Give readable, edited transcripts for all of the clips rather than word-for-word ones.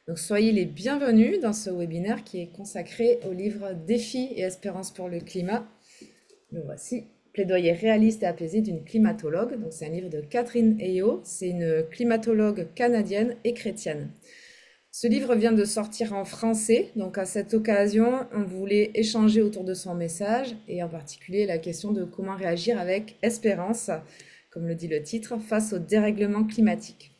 Donc soyez les bienvenus dans ce webinaire qui est consacré au livre Défis et espérances pour le climat. Le voici, Plaidoyer réaliste et apaisé d'une climatologue. Donc c'est un livre de Catherine Eyo, c'est une climatologue canadienne et chrétienne. Ce livre vient de sortir en français, donc à cette occasion, on voulait échanger autour de son message et en particulier la question de comment réagir avec espérance, comme le dit le titre, face au dérèglement climatique.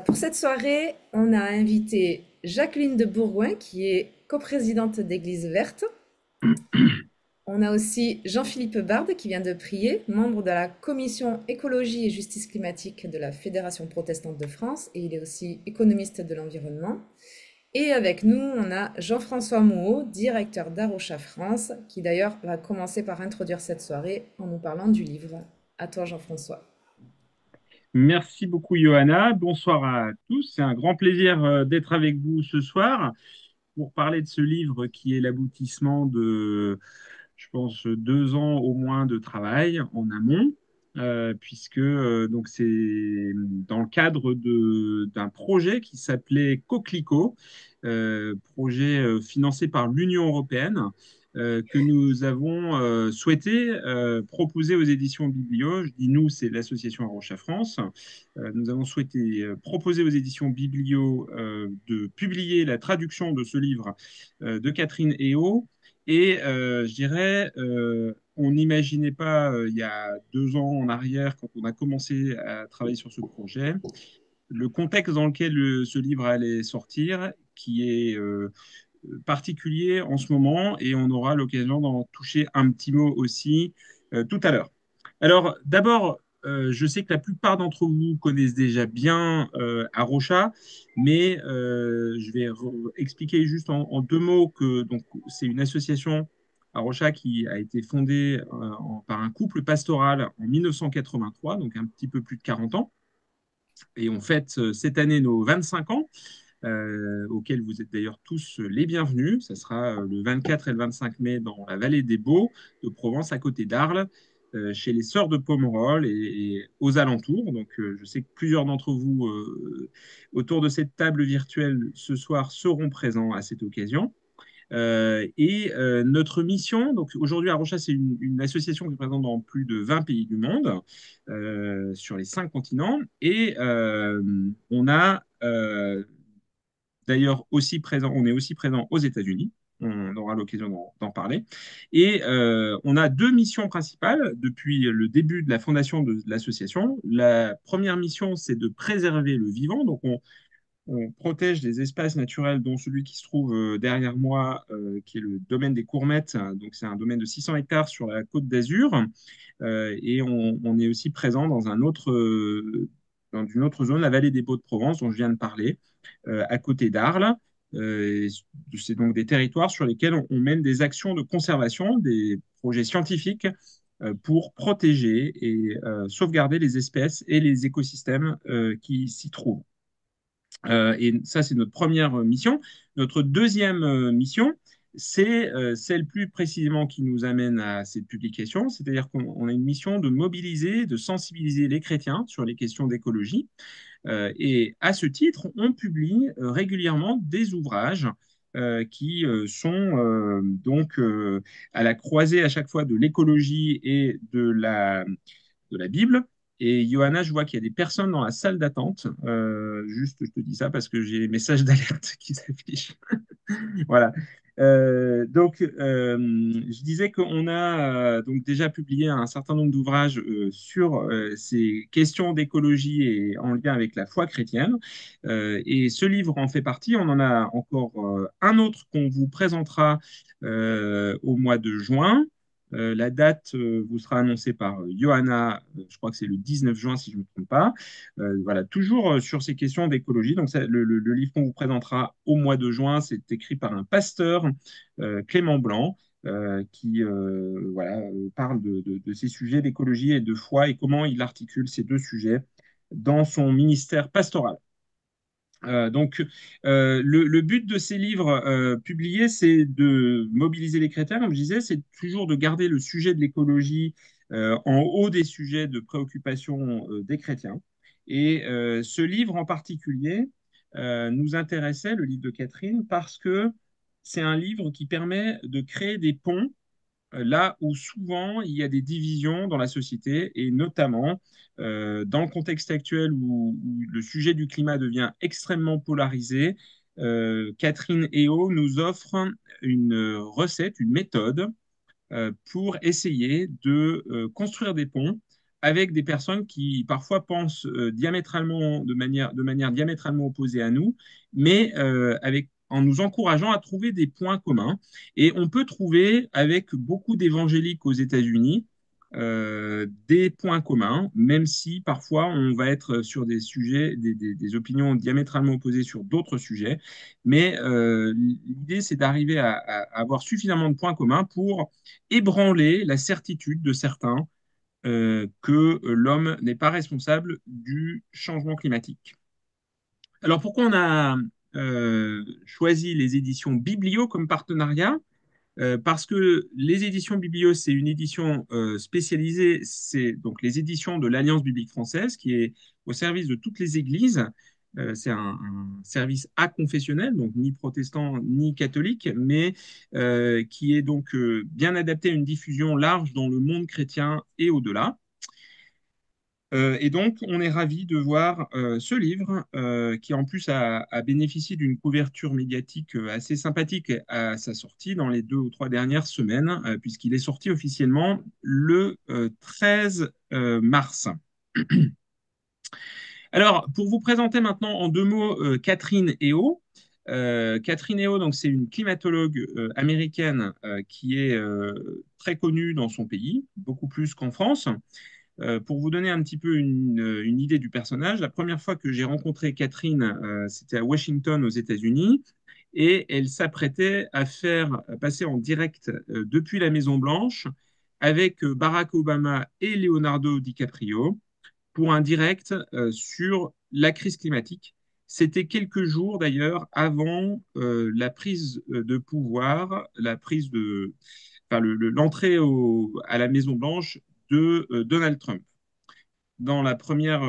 Pour cette soirée, on a invité Jacqueline de Bourgoin, qui est coprésidente d'Église Verte. On a aussi Jean-Philippe Bard, qui vient de prier, membre de la commission écologie et justice climatique de la Fédération protestante de France, et il est aussi économiste de l'environnement. Et avec nous, on a Jean-François Mouot, directeur d'Arocha France, qui d'ailleurs va commencer par introduire cette soirée en nous parlant du livre. À toi, Jean-François. Merci beaucoup, Johanna. Bonsoir à tous. C'est un grand plaisir d'être avec vous ce soir pour parler de ce livre qui est l'aboutissement de, je pense, 2 ans au moins de travail en amont, puisque donc c'est dans le cadre d'un projet qui s'appelait Coquelicot, projet financé par l'Union européenne que nous avons souhaité proposer aux éditions Biblio. Je dis nous, c'est l'association Arocha France. Nous avons souhaité proposer aux éditions Biblio de publier la traduction de ce livre de Catherine Eo. Et je dirais, on n'imaginait pas il y a 2 ans en arrière, quand on a commencé à travailler sur ce projet, le contexte dans lequel ce livre allait sortir, qui est particulier en ce moment, et on aura l'occasion d'en toucher un petit mot aussi tout à l'heure. Alors, d'abord, je sais que la plupart d'entre vous connaissent déjà bien Arocha, mais je vais expliquer juste en 2 mots que donc c'est une association Arocha qui a été fondée par un couple pastoral en 1983, donc un petit peu plus de 40 ans, et on fête cette année nos 25 ans auquel vous êtes d'ailleurs tous les bienvenus. Ça sera le 24 et le 25 mai dans la vallée des Baux de Provence, à côté d'Arles, chez les Sœurs de Pomerol et aux alentours. Donc, je sais que plusieurs d'entre vous autour de cette table virtuelle ce soir seront présents à cette occasion. Notre mission, donc aujourd'hui, Arocha, c'est une association qui est présente dans plus de 20 pays du monde, sur les 5 continents. Et on a d'ailleurs aussi présent, on est aussi présent aux États-Unis. On aura l'occasion d'en parler. Et on a 2 missions principales depuis le début de la fondation de l'association. La première mission, c'est de préserver le vivant. Donc, on protège des espaces naturels, dont celui qui se trouve derrière moi, qui est le domaine des Courmettes. Donc, c'est un domaine de 600 hectares sur la côte d'Azur. Et on est aussi présent dans une autre zone, la vallée des Baux-de-Provence, dont je viens de parler, à côté d'Arles. C'est donc des territoires sur lesquels on mène des actions de conservation, des projets scientifiques pour protéger et sauvegarder les espèces et les écosystèmes qui s'y trouvent. Et ça, c'est notre première mission. Notre deuxième mission, c'est celle plus précisément qui nous amène à cette publication, c'est-à-dire qu'on a une mission de mobiliser, de sensibiliser les chrétiens sur les questions d'écologie. Et à ce titre, on publie régulièrement des ouvrages qui sont donc à la croisée à chaque fois de l'écologie et de la Bible. Et Johanna, je vois qu'il y a des personnes dans la salle d'attente. Juste, je te dis ça parce que j'ai les messages d'alerte qui s'affichent. Voilà. Je disais qu'on a donc déjà publié un certain nombre d'ouvrages sur ces questions d'écologie et en lien avec la foi chrétienne. Et ce livre en fait partie. On en a encore un autre qu'on vous présentera au mois de juin. La date vous sera annoncée par Johanna, je crois que c'est le 19 juin si je ne me trompe pas. Voilà, toujours sur ces questions d'écologie. Donc, le livre qu'on vous présentera au mois de juin, c'est écrit par un pasteur, Clément Blanc, qui voilà, parle de ces sujets d'écologie et de foi et comment il articule ces 2 sujets dans son ministère pastoral. Le but de ces livres publiés, c'est de mobiliser les chrétiens, comme je disais, c'est toujours de garder le sujet de l'écologie en haut des sujets de préoccupation des chrétiens. Et ce livre en particulier nous intéressait, le livre de Catherine, parce que c'est un livre qui permet de créer des ponts là où souvent il y a des divisions dans la société et notamment dans le contexte actuel où le sujet du climat devient extrêmement polarisé. Catherine Eo nous offre une recette, une méthode pour essayer de construire des ponts avec des personnes qui parfois pensent diamétralement, de manière diamétralement opposée à nous, mais en nous encourageant à trouver des points communs. Et on peut trouver avec beaucoup d'évangéliques aux États-Unis des points communs, même si parfois on va être sur des sujets, des opinions diamétralement opposées sur d'autres sujets. Mais l'idée, c'est d'arriver à avoir suffisamment de points communs pour ébranler la certitude de certains que l'homme n'est pas responsable du changement climatique. Alors pourquoi on a choisi les éditions Biblio comme partenariat? Parce que les éditions Biblio, c'est une édition spécialisée, c'est donc les éditions de l'Alliance biblique française qui est au service de toutes les églises. C'est un service aconfessionnel, donc ni protestant ni catholique, mais qui est donc bien adapté à une diffusion large dans le monde chrétien et au-delà. Et donc, on est ravi de voir ce livre qui, en plus, a bénéficié d'une couverture médiatique assez sympathique à sa sortie dans les 2 ou 3 dernières semaines, puisqu'il est sorti officiellement le 13 mars. Alors, pour vous présenter maintenant en 2 mots Catherine Eo. Catherine Eo, donc, c'est une climatologue américaine qui est très connue dans son pays, beaucoup plus qu'en France. Pour vous donner un petit peu une idée du personnage, la première fois que j'ai rencontré Catherine, c'était à Washington, aux États-Unis, et elle s'apprêtait à faire passer en direct depuis la Maison-Blanche avec Barack Obama et Leonardo DiCaprio pour un direct sur la crise climatique. C'était quelques jours d'ailleurs avant la prise de pouvoir, enfin, l'entrée à la Maison-Blanche de Donald Trump, dans la première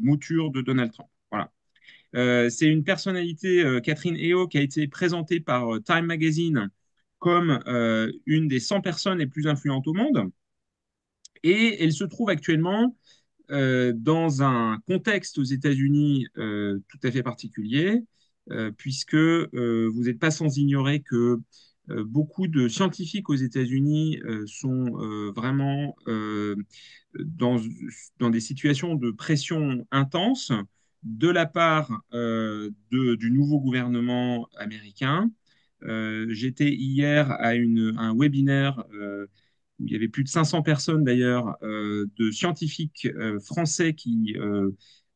mouture de Donald Trump. Voilà. C'est une personnalité, Catherine Eo, qui a été présentée par Time Magazine comme une des 100 personnes les plus influentes au monde. Et elle se trouve actuellement dans un contexte aux États-Unis tout à fait particulier, puisque vous n'êtes pas sans ignorer que beaucoup de scientifiques aux États-Unis sont vraiment dans, dans des situations de pression intense de la part du nouveau gouvernement américain. J'étais hier à un webinaire où il y avait plus de 500 personnes d'ailleurs, de scientifiques français qui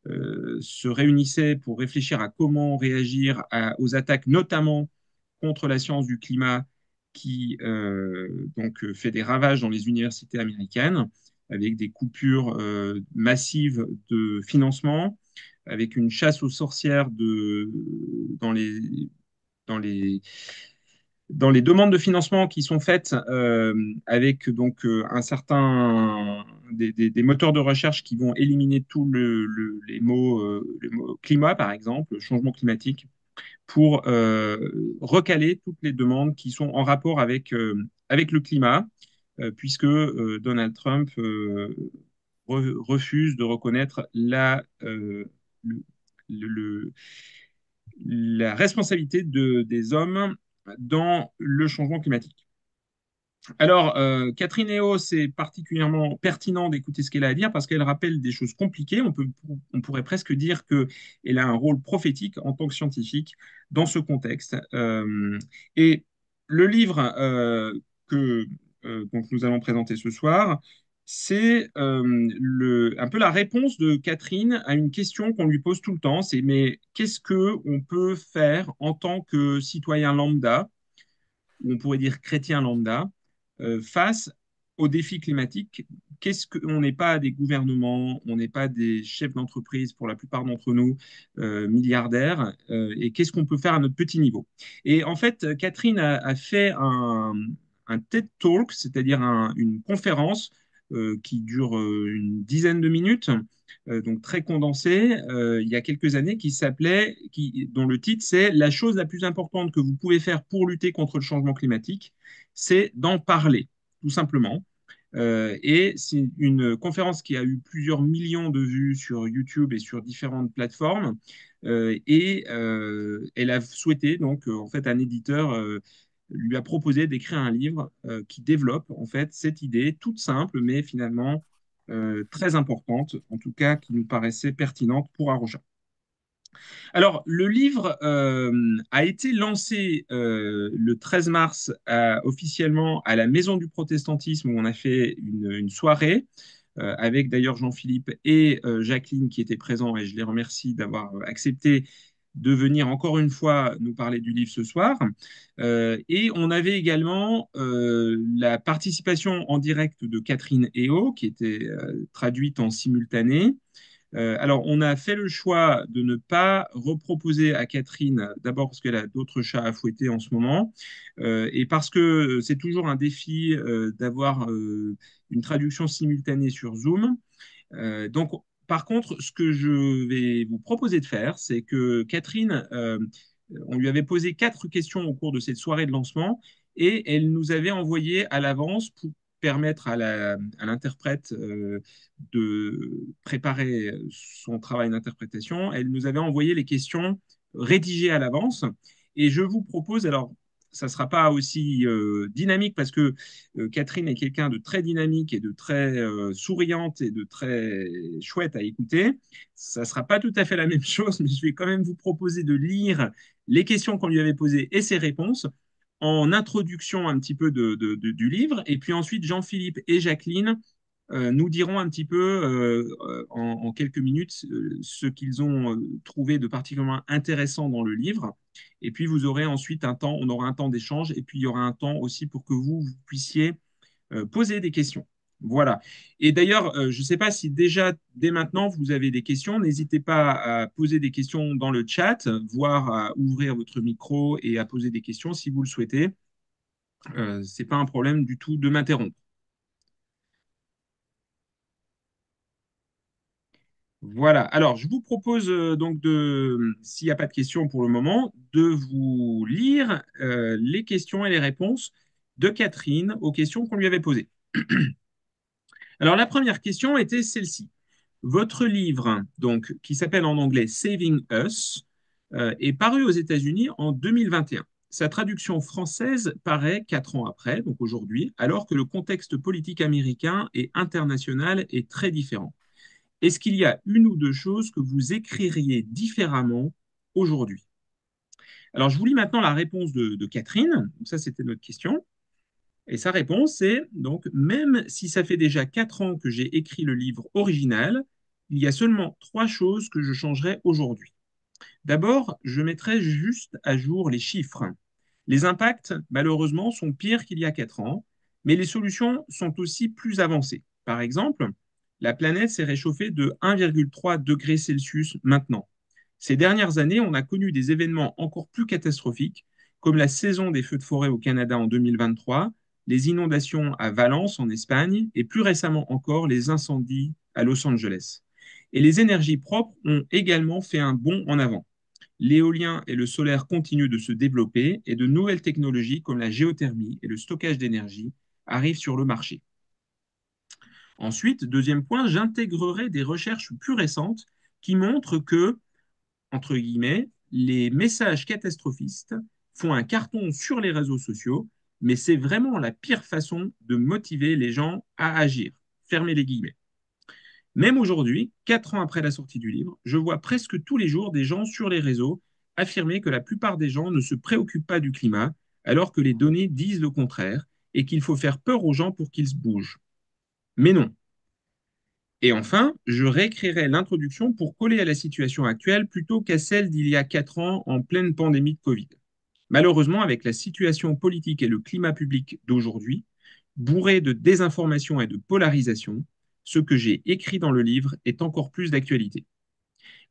se réunissaient pour réfléchir à comment réagir aux attaques, notamment contre la science du climat qui donc fait des ravages dans les universités américaines, avec des coupures massives de financement, avec une chasse aux sorcières dans dans les, dans les demandes de financement qui sont faites avec donc un certain des moteurs de recherche qui vont éliminer tous les mots climat, par exemple, changement climatique, pour recaler toutes les demandes qui sont en rapport avec le climat, puisque Donald Trump refuse de reconnaître le, le, la responsabilité des hommes dans le changement climatique. Alors, Catherine Eo, c'est particulièrement pertinent d'écouter ce qu'elle a à dire parce qu'elle rappelle des choses compliquées. On pourrait presque dire qu'elle a un rôle prophétique en tant que scientifique dans ce contexte. Et le livre que donc nous allons présenter ce soir, c'est un peu la réponse de Catherine à une question qu'on lui pose tout le temps, c'est mais qu'est-ce que on peut faire en tant que citoyen lambda, ou on pourrait dire chrétien lambda, face aux défis climatiques? On n'est pas des gouvernements, on n'est pas des chefs d'entreprise pour la plupart d'entre nous, milliardaires, et qu'est-ce qu'on peut faire à notre petit niveau? Et en fait, Catherine a fait un TED Talk, c'est-à-dire une conférence qui dure une dizaine de minutes, donc très condensé, il y a quelques années, dont le titre c'est La chose la plus importante que vous pouvez faire pour lutter contre le changement climatique, c'est d'en parler, tout simplement. Et c'est une conférence qui a eu plusieurs millions de vues sur YouTube et sur différentes plateformes. Elle a souhaité, donc, en fait, un éditeur lui a proposé d'écrire un livre qui développe, en fait, cette idée toute simple, mais finalement très importante, en tout cas qui nous paraissait pertinente pour Arocha. Alors, le livre a été lancé le 13 mars officiellement à la Maison du Protestantisme où on a fait une soirée avec d'ailleurs Jean-Philippe et Jacqueline qui étaient présents et je les remercie d'avoir accepté de venir encore une fois nous parler du livre ce soir. Et on avait également la participation en direct de Catherine Eo qui était traduite en simultané. Alors, on a fait le choix de ne pas reproposer à Catherine, d'abord parce qu'elle a d'autres chats à fouetter en ce moment, et parce que c'est toujours un défi d'avoir une traduction simultanée sur Zoom. Donc, par contre, ce que je vais vous proposer de faire, c'est que Catherine, on lui avait posé 4 questions au cours de cette soirée de lancement et elle nous avait envoyé à l'avance pour permettre à l'interprète de préparer son travail d'interprétation. Elle nous avait envoyé les questions rédigées à l'avance. Et je vous propose, alors, ça ne sera pas aussi dynamique parce que Catherine est quelqu'un de très dynamique et de très souriante et de très chouette à écouter. Ça ne sera pas tout à fait la même chose, mais je vais quand même vous proposer de lire les questions qu'on lui avait posées et ses réponses en introduction un petit peu du livre. Et puis ensuite, Jean-Philippe et Jacqueline nous diront un petit peu en quelques minutes ce qu'ils ont trouvé de particulièrement intéressant dans le livre. Et puis vous aurez ensuite on aura un temps d'échange et puis il y aura un temps aussi pour que vous puissiez poser des questions. Voilà. Et d'ailleurs, je ne sais pas si déjà, dès maintenant, vous avez des questions. N'hésitez pas à poser des questions dans le chat, voire à ouvrir votre micro et à poser des questions si vous le souhaitez. Ce n'est pas un problème du tout de m'interrompre. Voilà. Alors, je vous propose s'il n'y a pas de questions pour le moment, de vous lire les questions et les réponses de Catherine aux questions qu'on lui avait posées. Alors, la première question était celle-ci. Votre livre, donc, qui s'appelle en anglais Saving Us, est paru aux États-Unis en 2021. Sa traduction française paraît 4 ans après, donc aujourd'hui, alors que le contexte politique américain et international est très différent. Est-ce qu'il y a une ou deux choses que vous écririez différemment aujourd'hui? Alors, je vous lis maintenant la réponse de Catherine. Ça, c'était notre question. Et sa réponse, c'est donc, même si ça fait déjà 4 ans que j'ai écrit le livre original, il y a seulement 3 choses que je changerais aujourd'hui. D'abord, je mettrais juste à jour les chiffres. Les impacts, malheureusement, sont pires qu'il y a 4 ans, mais les solutions sont aussi plus avancées. Par exemple, la planète s'est réchauffée de 1,3 degrés Celsius maintenant. Ces dernières années, on a connu des événements encore plus catastrophiques, comme la saison des feux de forêt au Canada en 2023, les inondations à Valence en Espagne et plus récemment encore les incendies à Los Angeles. Et les énergies propres ont également fait un bond en avant. L'éolien et le solaire continuent de se développer et de nouvelles technologies comme la géothermie et le stockage d'énergie arrivent sur le marché. Ensuite, deuxième point, j'intégrerai des recherches plus récentes qui montrent que, entre guillemets, les messages catastrophistes font un carton sur les réseaux sociaux, mais c'est vraiment la pire façon de motiver les gens à agir. Fermez les guillemets. Même aujourd'hui, 4 ans après la sortie du livre, je vois presque tous les jours des gens sur les réseaux affirmer que la plupart des gens ne se préoccupent pas du climat, alors que les données disent le contraire et qu'il faut faire peur aux gens pour qu'ils se bougent. Mais non. Et enfin, je réécrirai l'introduction pour coller à la situation actuelle plutôt qu'à celle d'il y a 4 ans en pleine pandémie de Covid. Malheureusement, avec la situation politique et le climat public d'aujourd'hui, bourré de désinformation et de polarisation, ce que j'ai écrit dans le livre est encore plus d'actualité.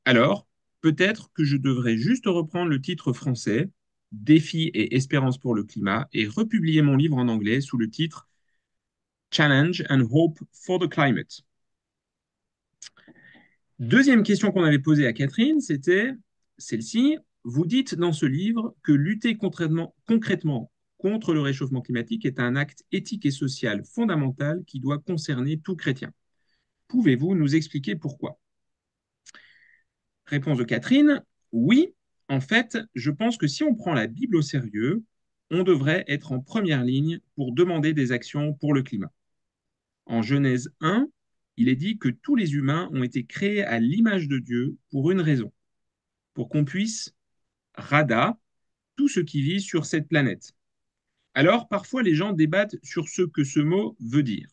Alors, peut-être que je devrais juste reprendre le titre français, Défis et espérance pour le climat, et republier mon livre en anglais sous le titre Challenge and Hope for the Climate. Deuxième question qu'on avait posée à Catherine, c'était celle-ci. Vous dites dans ce livre que lutter concrètement contre le réchauffement climatique est un acte éthique et social fondamental qui doit concerner tout chrétien. Pouvez-vous nous expliquer pourquoi? Réponse de Catherine, oui. En fait, je pense que si on prend la Bible au sérieux, on devrait être en première ligne pour demander des actions pour le climat. En Genèse 1, il est dit que tous les humains ont été créés à l'image de Dieu pour une raison, pour qu'on puisse rada tout ce qui vit sur cette planète. Alors, parfois, les gens débattent sur ce que ce mot veut dire.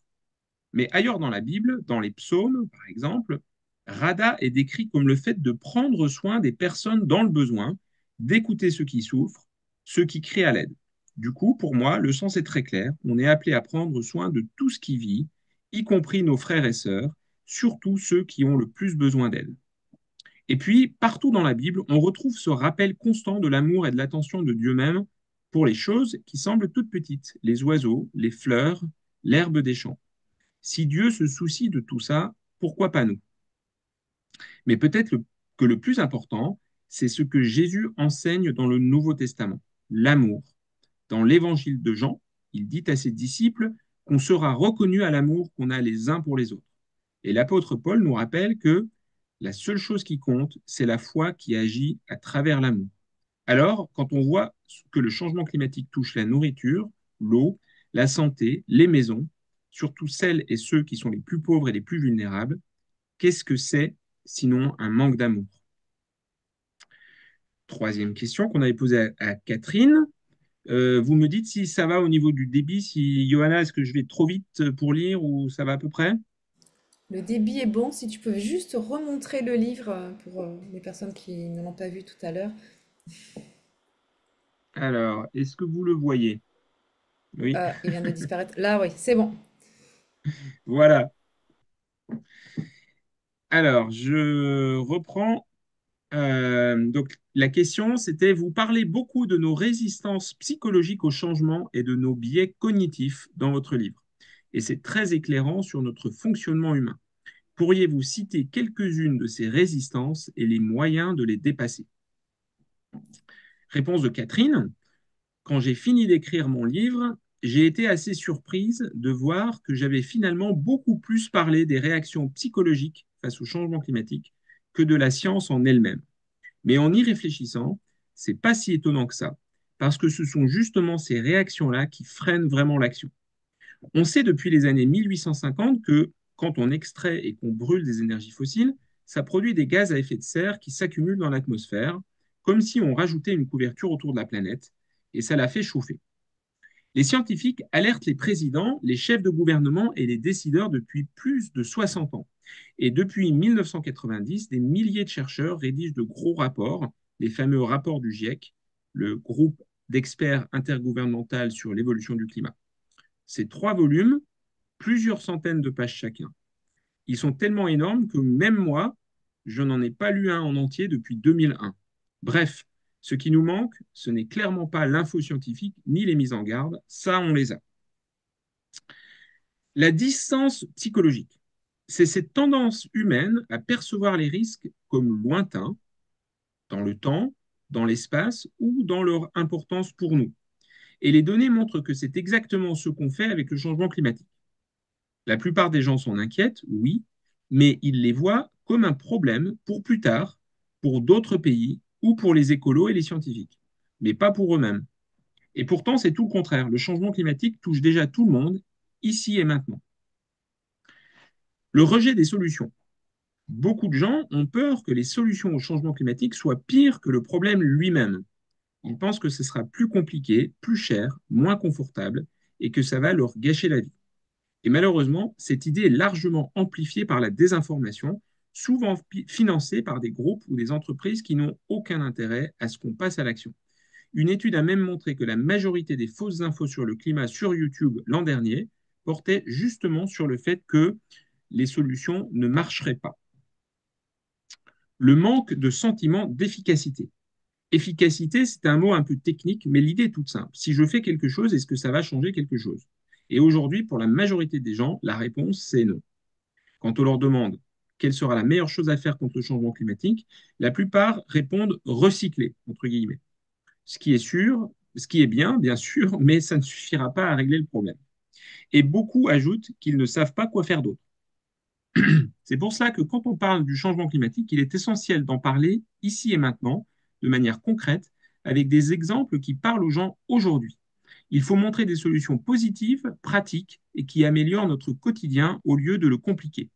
Mais ailleurs dans la Bible, dans les psaumes, par exemple, rada est décrit comme le fait de prendre soin des personnes dans le besoin, d'écouter ceux qui souffrent, ceux qui crient à l'aide. Du coup, pour moi, le sens est très clair. On est appelé à prendre soin de tout ce qui vit, y compris nos frères et sœurs, surtout ceux qui ont le plus besoin d'aide. Et puis, partout dans la Bible, on retrouve ce rappel constant de l'amour et de l'attention de Dieu même pour les choses qui semblent toutes petites, les oiseaux, les fleurs, l'herbe des champs. Si Dieu se soucie de tout ça, pourquoi pas nous? Mais que le plus important, c'est ce que Jésus enseigne dans le Nouveau Testament, l'amour. Dans l'évangile de Jean, il dit à ses disciples qu'on sera reconnu à l'amour qu'on a les uns pour les autres. Et l'apôtre Paul nous rappelle que la seule chose qui compte, c'est la foi qui agit à travers l'amour. Alors, quand on voit que le changement climatique touche la nourriture, l'eau, la santé, les maisons, surtout celles et ceux qui sont les plus pauvres et les plus vulnérables, qu'est-ce que c'est sinon un manque d'amour? Troisième question qu'on avait posée à Catherine. Vous me dites si ça va au niveau du débit, si Johanna, est-ce que je vais trop vite pour lire ou ça va à peu près? Le débit est bon. Si tu peux juste remontrer le livre pour les personnes qui ne l'ont pas vu tout à l'heure. Alors, est-ce que vous le voyez? Oui, Il vient de disparaître. Là, oui, c'est bon. voilà. Alors, je reprends. Donc, la question, c'était, vous parlez beaucoup de nos résistances psychologiques au changement et de nos biais cognitifs dans votre livre. Et c'est très éclairant sur notre fonctionnement humain. Pourriez-vous citer quelques-unes de ces résistances et les moyens de les dépasser? Réponse de Catherine. Quand j'ai fini d'écrire mon livre, j'ai été assez surprise de voir que j'avais finalement beaucoup plus parlé des réactions psychologiques face au changement climatique que de la science en elle-même. Mais en y réfléchissant, c'est pas si étonnant que ça, parce que ce sont justement ces réactions-là qui freinent vraiment l'action. On sait depuis les années 1850 que quand on extrait et qu'on brûle des énergies fossiles, ça produit des gaz à effet de serre qui s'accumulent dans l'atmosphère, comme si on rajoutait une couverture autour de la planète, et ça la fait chauffer. Les scientifiques alertent les présidents, les chefs de gouvernement et les décideurs depuis plus de 60 ans. Et depuis 1990, des milliers de chercheurs rédigent de gros rapports, les fameux rapports du GIEC, le groupe d'experts intergouvernemental sur l'évolution du climat. Ces 3 volumes, plusieurs centaines de pages chacun. Ils sont tellement énormes que même moi, je n'en ai pas lu un en entier depuis 2001. Bref, ce qui nous manque, ce n'est clairement pas l'info scientifique ni les mises en garde, ça on les a. La distance psychologique, c'est cette tendance humaine à percevoir les risques comme lointains, dans le temps, dans l'espace ou dans leur importance pour nous. Et les données montrent que c'est exactement ce qu'on fait avec le changement climatique. La plupart des gens s'en inquiètent, oui, mais ils les voient comme un problème pour plus tard, pour d'autres pays ou pour les écolos et les scientifiques, mais pas pour eux-mêmes. Et pourtant, c'est tout le contraire. Le changement climatique touche déjà tout le monde, ici et maintenant. Le rejet des solutions. Beaucoup de gens ont peur que les solutions au changement climatique soient pires que le problème lui-même. Ils pensent que ce sera plus compliqué, plus cher, moins confortable et que ça va leur gâcher la vie. Et malheureusement, cette idée est largement amplifiée par la désinformation, souvent financée par des groupes ou des entreprises qui n'ont aucun intérêt à ce qu'on passe à l'action. Une étude a même montré que la majorité des fausses infos sur le climat sur YouTube l'an dernier portaient justement sur le fait que les solutions ne marcheraient pas. Le manque de sentiment d'efficacité. Efficacité, c'est un mot un peu technique, mais l'idée est toute simple. Si je fais quelque chose, est-ce que ça va changer quelque chose? Et aujourd'hui, pour la majorité des gens, la réponse, c'est non. Quand on leur demande quelle sera la meilleure chose à faire contre le changement climatique, la plupart répondent recycler, entre guillemets. Ce qui est sûr, ce qui est bien sûr, mais ça ne suffira pas à régler le problème. Et beaucoup ajoutent qu'ils ne savent pas quoi faire d'autre. C'est pour cela que quand on parle du changement climatique, il est essentiel d'en parler ici et maintenant, de manière concrète, avec des exemples qui parlent aux gens aujourd'hui. Il faut montrer des solutions positives, pratiques et qui améliorent notre quotidien au lieu de le compliquer.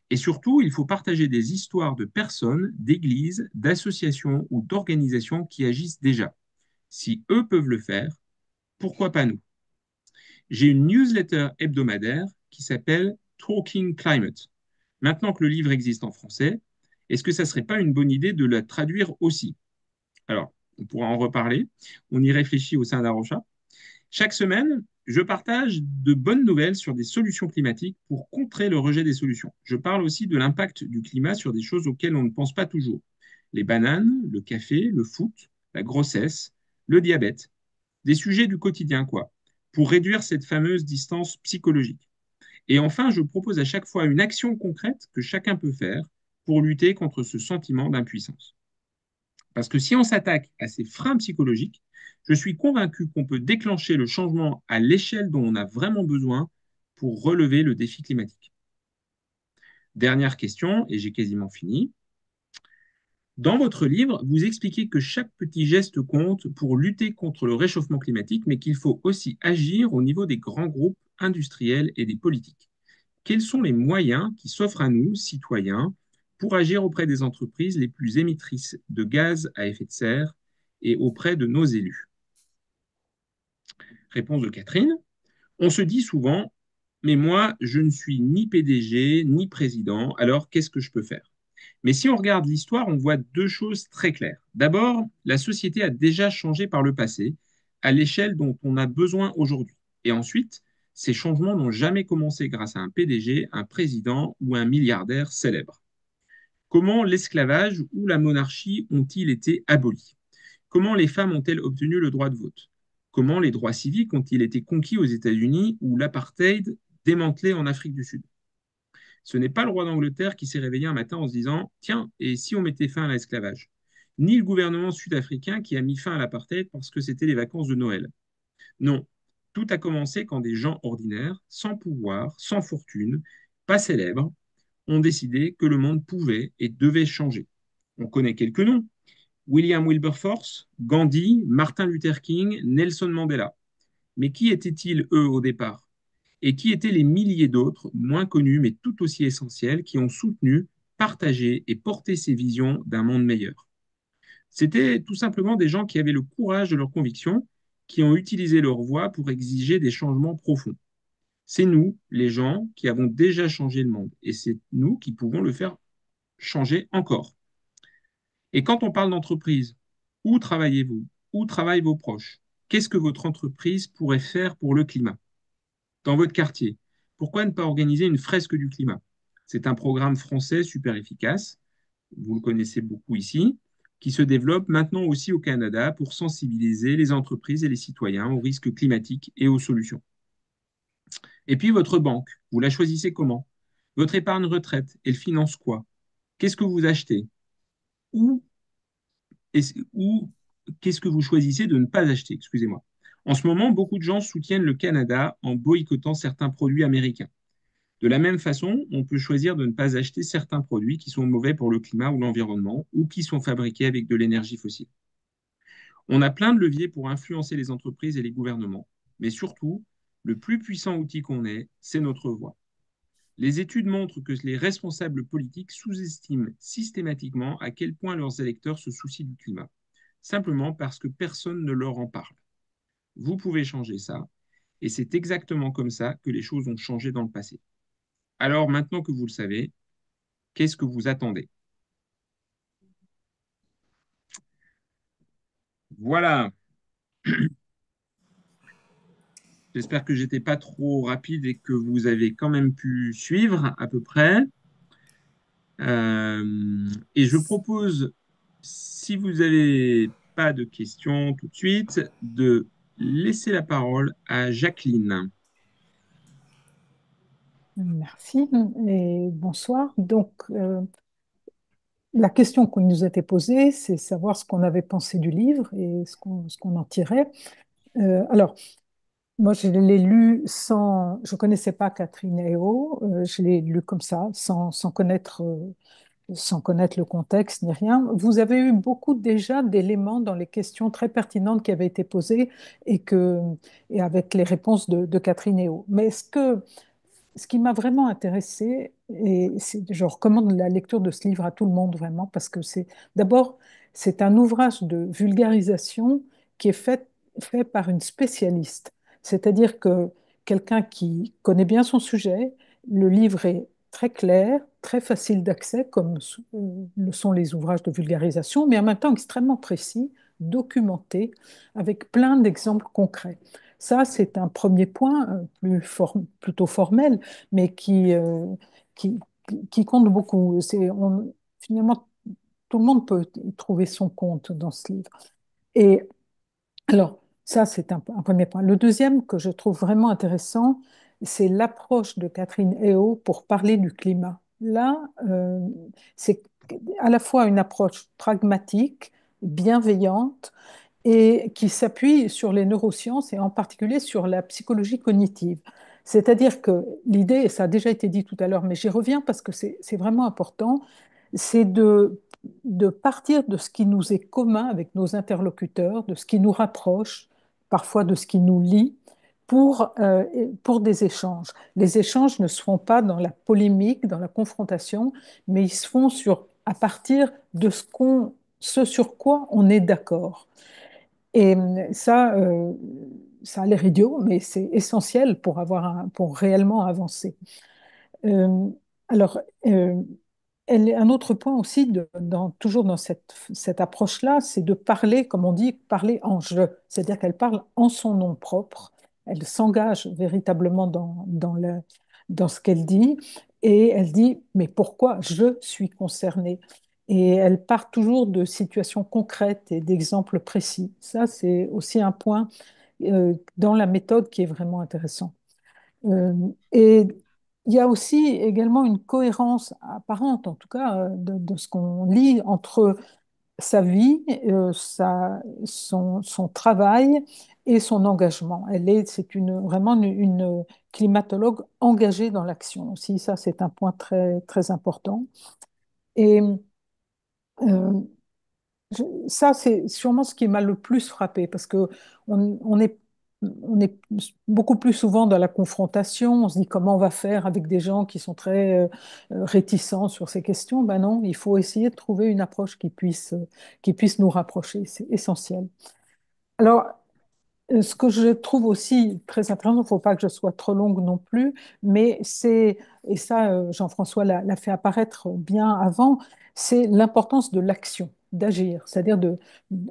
Et surtout, il faut partager des histoires de personnes, d'églises, d'associations ou d'organisations qui agissent déjà. Si eux peuvent le faire, pourquoi pas nous? J'ai une newsletter hebdomadaire qui s'appelle Talking Climate. Maintenant que le livre existe en français, est-ce que ça ne serait pas une bonne idée de la traduire aussi? Alors, on pourra en reparler. On y réfléchit au sein d'Arocha. Chaque semaine, je partage de bonnes nouvelles sur des solutions climatiques pour contrer le rejet des solutions. Je parle aussi de l'impact du climat sur des choses auxquelles on ne pense pas toujours. Les bananes, le café, le foot, la grossesse, le diabète. Des sujets du quotidien, quoi, pour réduire cette fameuse distance psychologique. Et enfin, je propose à chaque fois une action concrète que chacun peut faire pour lutter contre ce sentiment d'impuissance. Parce que si on s'attaque à ces freins psychologiques, je suis convaincu qu'on peut déclencher le changement à l'échelle dont on a vraiment besoin pour relever le défi climatique. Dernière question, et j'ai quasiment fini. Dans votre livre, vous expliquez que chaque petit geste compte pour lutter contre le réchauffement climatique, mais qu'il faut aussi agir au niveau des grands groupes industriels et des politiques. Quels sont les moyens qui s'offrent à nous, citoyens, pour agir auprès des entreprises les plus émettrices de gaz à effet de serre et auprès de nos élus? Réponse de Catherine. On se dit souvent, mais moi, je ne suis ni PDG, ni président, alors qu'est-ce que je peux faire? Mais si on regarde l'histoire, on voit deux choses très claires. D'abord, la société a déjà changé par le passé, à l'échelle dont on a besoin aujourd'hui. Et ensuite, ces changements n'ont jamais commencé grâce à un PDG, un président ou un milliardaire célèbre. Comment l'esclavage ou la monarchie ont-ils été abolis? Comment les femmes ont-elles obtenu le droit de vote? Comment les droits civiques ont-ils été conquis aux États-Unis ou l'apartheid démantelé en Afrique du Sud? Ce n'est pas le roi d'Angleterre qui s'est réveillé un matin en se disant tiens, et si on mettait fin à l'esclavage? Ni le gouvernement sud-africain qui a mis fin à l'apartheid parce que c'était les vacances de Noël. Non, tout a commencé quand des gens ordinaires, sans pouvoir, sans fortune, pas célèbres, ont décidé que le monde pouvait et devait changer. On connaît quelques noms. William Wilberforce, Gandhi, Martin Luther King, Nelson Mandela. Mais qui étaient-ils, eux, au départ? Et qui étaient les milliers d'autres, moins connus mais tout aussi essentiels, qui ont soutenu, partagé et porté ces visions d'un monde meilleur? C'était tout simplement des gens qui avaient le courage de leurs convictions, qui ont utilisé leur voix pour exiger des changements profonds. C'est nous, les gens, qui avons déjà changé le monde, et c'est nous qui pouvons le faire changer encore. Et quand on parle d'entreprise, où travaillez-vous? Où travaillent vos proches? Qu'est-ce que votre entreprise pourrait faire pour le climat? Dans votre quartier, pourquoi ne pas organiser une fresque du climat? C'est un programme français super efficace, vous le connaissez beaucoup ici, qui se développe maintenant aussi au Canada pour sensibiliser les entreprises et les citoyens aux risques climatiques et aux solutions. Et puis votre banque, vous la choisissez comment? Votre épargne retraite, elle finance quoi? Qu'est-ce que vous achetez? Où ou qu'est-ce que vous choisissez de ne pas acheter? Excusez-moi. En ce moment, beaucoup de gens soutiennent le Canada en boycottant certains produits américains. De la même façon, on peut choisir de ne pas acheter certains produits qui sont mauvais pour le climat ou l'environnement ou qui sont fabriqués avec de l'énergie fossile. On a plein de leviers pour influencer les entreprises et les gouvernements, mais surtout, le plus puissant outil qu'on ait, c'est notre voix. Les études montrent que les responsables politiques sous-estiment systématiquement à quel point leurs électeurs se soucient du climat, simplement parce que personne ne leur en parle. Vous pouvez changer ça, et c'est exactement comme ça que les choses ont changé dans le passé. Alors maintenant que vous le savez, qu'est-ce que vous attendez? Voilà, j'espère que j'étais pas trop rapide et que vous avez quand même pu suivre à peu près. Et je propose, si vous n'avez pas de questions tout de suite, de laisser la parole à Jacqueline. Merci et bonsoir. Donc, la question qui nous était posée, c'est savoir ce qu'on avait pensé du livre et ce qu'on en tirait. Alors, moi, je l'ai lu sans, je connaissais pas Catherine Hayhoe, je l'ai lu comme ça, sans connaître le contexte ni rien. Vous avez eu beaucoup déjà d'éléments dans les questions très pertinentes qui avaient été posées et avec les réponses de Catherine Hayhoe. Mais ce qui m'a vraiment intéressée, et je recommande la lecture de ce livre à tout le monde vraiment, parce que d'abord, c'est un ouvrage de vulgarisation qui est fait par une spécialiste. C'est-à-dire que quelqu'un qui connaît bien son sujet, le livre est très clair, très facile d'accès, comme le sont les ouvrages de vulgarisation, mais en même temps extrêmement précis, documenté, avec plein d'exemples concrets. Ça, c'est un premier point plutôt formel, mais qui, qui compte beaucoup. Finalement, tout le monde peut y trouver son compte dans ce livre. Et alors, ça, c'est un premier point. Le deuxième que je trouve vraiment intéressant, c'est l'approche de Catherine Hayhoe pour parler du climat. Là, c'est à la fois une approche pragmatique, bienveillante, et qui s'appuie sur les neurosciences et en particulier sur la psychologie cognitive. C'est-à-dire que l'idée, et ça a déjà été dit tout à l'heure, mais j'y reviens parce que c'est vraiment important, c'est de partir de ce qui nous est commun avec nos interlocuteurs, de ce qui nous rapproche, parfois de ce qui nous lie, pour des échanges. Les échanges ne se font pas dans la polémique, dans la confrontation, mais ils se font à partir de ce sur quoi on est d'accord. Et ça a l'air idiot, mais c'est essentiel pour réellement avancer. Euh, alors, un autre point aussi, toujours dans cette approche-là, c'est de parler, comme on dit, parler en je, c'est-à-dire qu'elle parle en son nom propre, elle s'engage véritablement dans ce qu'elle dit, et elle dit, mais pourquoi je suis concernée? Et elle part toujours de situations concrètes et d'exemples précis. Ça, c'est aussi un point dans la méthode qui est vraiment intéressant. Et il y a aussi également une cohérence apparente, en tout cas, de ce qu'on lit entre sa vie, son travail et son engagement. C'est vraiment une climatologue engagée dans l'action aussi. Ça, c'est un point très, très important. Et euh, ça, c'est sûrement ce qui m'a le plus frappé parce que on est beaucoup plus souvent dans la confrontation. On se dit comment on va faire avec des gens qui sont très réticents sur ces questions. Ben non, il faut essayer de trouver une approche qui puisse nous rapprocher. C'est essentiel. Alors, ce que je trouve aussi très intéressant, il ne faut pas que je sois trop longue non plus, mais et ça, Jean-François l'a fait apparaître bien avant, c'est l'importance de l'action, d'agir. C'est-à-dire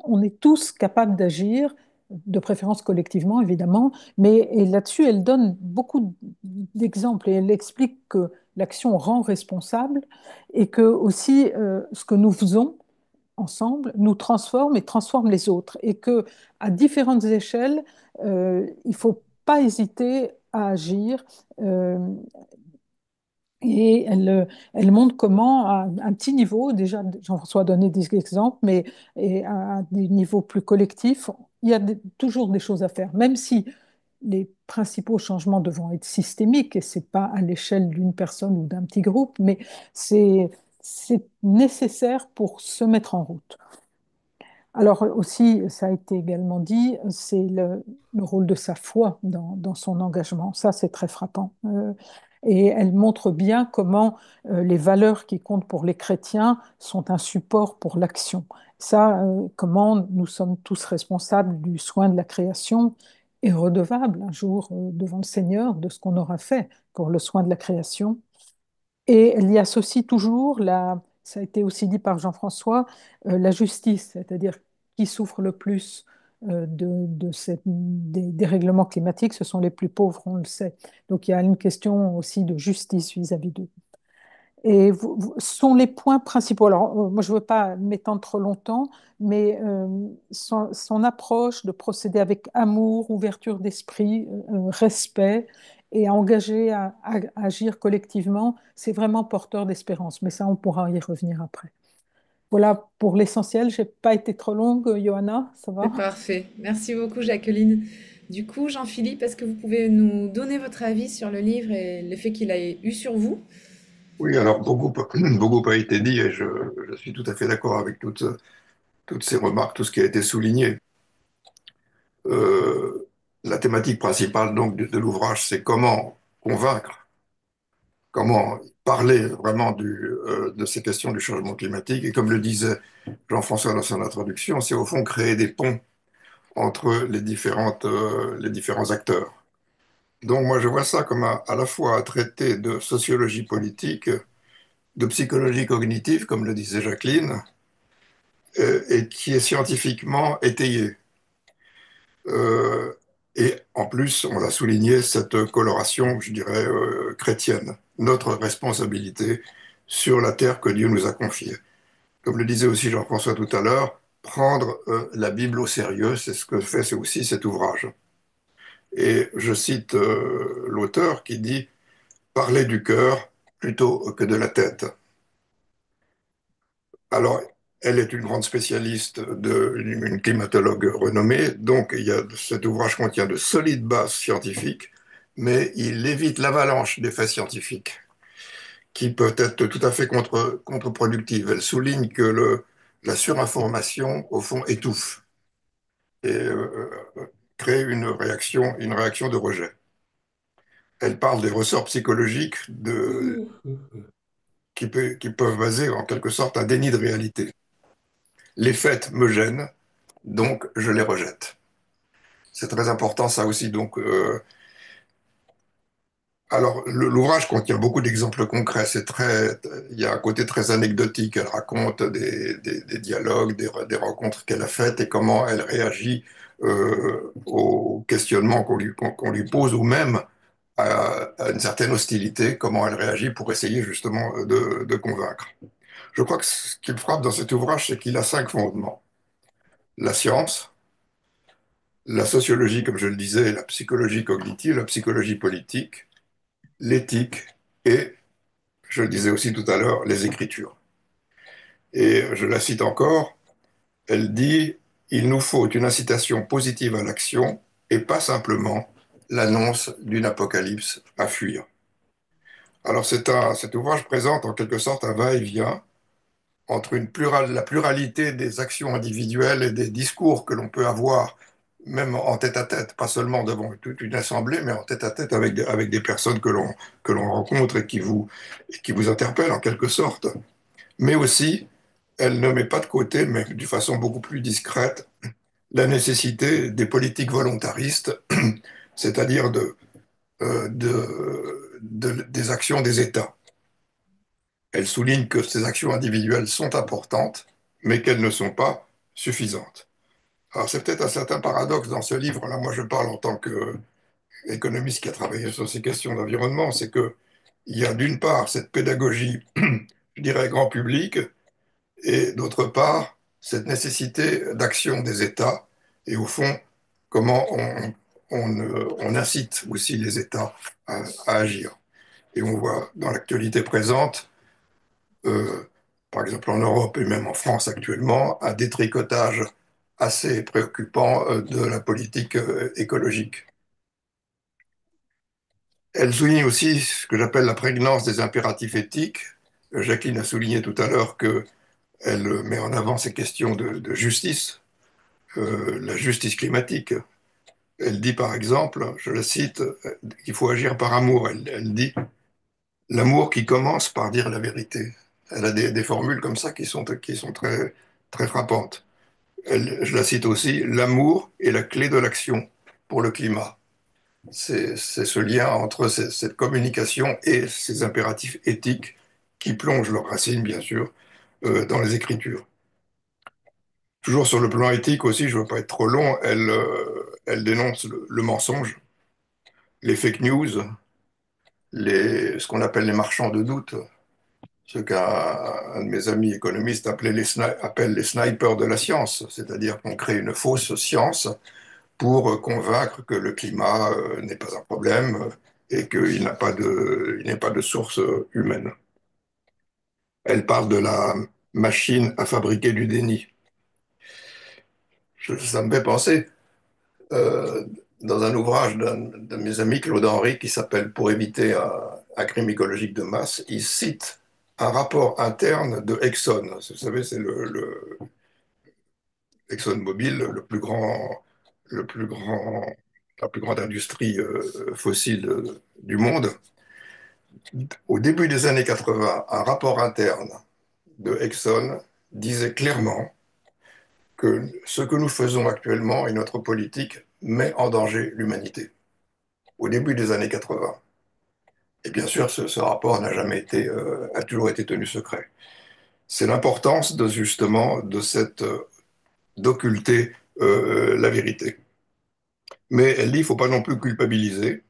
on est tous capables d'agir, de préférence collectivement, évidemment, mais et là-dessus, elle donne beaucoup d'exemples et elle explique que l'action rend responsable et que aussi ce que nous faisons ensemble nous transforme et transforme les autres. Et que à différentes échelles, il ne faut pas hésiter à agir. euh, et elle montre comment, à un petit niveau, déjà, Jean-François a donné des exemples, mais à des niveaux plus collectifs, il y a toujours des choses à faire, même si les principaux changements devront être systémiques, et ce n'est pas à l'échelle d'une personne ou d'un petit groupe, mais c'est c'est nécessaire pour se mettre en route. Alors aussi, ça a été également dit, c'est le rôle de sa foi dans son engagement. Ça, c'est très frappant. Et elle montre bien comment les valeurs qui comptent pour les chrétiens sont un support pour l'action. Ça, comment nous sommes tous responsables du soin de la création et redevables un jour devant le Seigneur de ce qu'on aura fait pour le soin de la création. Et elle y associe toujours, ça a été aussi dit par Jean-François, la justice, c'est-à-dire qui souffre le plus des dérèglements climatiques, ce sont les plus pauvres, on le sait. Donc il y a une question aussi de justice vis-à-vis d'eux. Et ce sont les points principaux. Alors, moi, je ne veux pas m'étendre trop longtemps, mais son approche de procéder avec amour, ouverture d'esprit, respect et engagés à agir collectivement, c'est vraiment porteur d'espérance. Mais ça, on pourra y revenir après. Voilà pour l'essentiel. J'ai pas été trop longue, Johanna, ça va? C'est parfait. Merci beaucoup, Jacqueline. Du coup, Jean-Philippe, est-ce que vous pouvez nous donner votre avis sur le livre et l'effet qu'il a eu sur vous? Oui, alors beaucoup, beaucoup a été dit et je suis tout à fait d'accord avec toutes ces remarques, tout ce qui a été souligné. Euh, la thématique principale donc de l'ouvrage, c'est comment convaincre, comment parler vraiment de ces questions du changement climatique. Et comme le disait Jean-François dans son introduction, c'est au fond créer des ponts entre les différents acteurs. Donc moi, je vois ça comme à la fois un traité de sociologie politique, de psychologie cognitive, comme le disait Jacqueline, et qui est scientifiquement étayé. Euh, et en plus, on a souligné cette coloration, je dirais, chrétienne, notre responsabilité sur la terre que Dieu nous a confiée. Comme le disait aussi Jean-François tout à l'heure, prendre la Bible au sérieux, c'est ce que fait c'est aussi cet ouvrage. Et je cite l'auteur qui dit parler du cœur plutôt que de la tête. Alors, elle est une grande spécialiste, une climatologue renommée, donc cet ouvrage contient de solides bases scientifiques, mais il évite l'avalanche des faits scientifiques, qui peut être tout à fait contre-productive. Elle souligne que la surinformation, au fond, étouffe et crée une réaction de rejet. Elle parle des ressorts psychologiques qui peuvent baser en quelque sorte un déni de réalité. Les faits me gênent, donc je les rejette. C'est très important ça aussi. Donc, alors l'ouvrage contient beaucoup d'exemples concrets. Il y a un côté très anecdotique. Elle raconte des dialogues, des rencontres qu'elle a faites et comment elle réagit aux questionnements qu'on lui pose ou même à une certaine hostilité, comment elle réagit pour essayer justement de convaincre. Je crois que ce qui me frappe dans cet ouvrage, c'est qu'il a 5 fondements. La science, la sociologie, comme je le disais, la psychologie cognitive, la psychologie politique, l'éthique et, je le disais aussi tout à l'heure, les écritures. Et je la cite encore, elle dit, il nous faut une incitation positive à l'action et pas simplement l'annonce d'une apocalypse à fuir. Alors cet ouvrage présente en quelque sorte un va-et-vient entre la pluralité des actions individuelles et des discours que l'on peut avoir, même en tête-à-tête, pas seulement devant toute une assemblée, mais en tête-à-tête avec des personnes que l'on rencontre et qui vous interpellent en quelque sorte. Mais aussi, elle ne met pas de côté, mais d'une façon beaucoup plus discrète, la nécessité des politiques volontaristes, c'est-à-dire des actions des États. Elle souligne que ces actions individuelles sont importantes, mais qu'elles ne sont pas suffisantes. Alors c'est peut-être un certain paradoxe dans ce livre-là, moi je parle en tant qu'économiste qui a travaillé sur ces questions d'environnement, c'est que il y a d'une part cette pédagogie, je dirais, grand public, et d'autre part cette nécessité d'action des États, et au fond, comment on incite aussi les États à agir. Et on voit dans l'actualité présente euh, par exemple en Europe et même en France actuellement, un détricotage assez préoccupant de la politique écologique. Elle souligne aussi ce que j'appelle la prégnance des impératifs éthiques. Jacqueline a souligné tout à l'heure qu'elle met en avant ces questions de justice, la justice climatique. Elle dit par exemple, je la cite, qu'il faut agir par amour. Elle dit l'amour qui commence par dire la vérité. Elle a des formules comme ça qui sont très, très frappantes. Je la cite aussi, l'amour est la clé de l'action pour le climat. C'est ce lien entre cette communication et ces impératifs éthiques qui plongent leurs racines, bien sûr, dans les écritures. Toujours sur le plan éthique aussi, je ne veux pas être trop long, elle dénonce le mensonge, les fake news, ce qu'on appelle les marchands de doute, ce qu'un de mes amis économistes appelle les snipers de la science, c'est-à-dire qu'on crée une fausse science pour convaincre que le climat n'est pas un problème, et il n'est pas de source humaine. Elle parle de la machine à fabriquer du déni. Ça me fait penser, euh, dans un ouvrage d'un de mes amis, Claude Henry, qui s'appelle Pour éviter un crime écologique de masse, il cite un rapport interne de Exxon. Vous savez, c'est ExxonMobil, le plus grand, la plus grande industrie fossile du monde. Au début des années 80, un rapport interne de Exxon disait clairement que ce que nous faisons actuellement et notre politique met en danger l'humanité. Au début des années 80. Et bien sûr, ce rapport n'a jamais été, a toujours été tenu secret. C'est l'importance de justement de cette d'occulter la vérité. Mais elle dit, il ne faut pas non plus culpabiliser.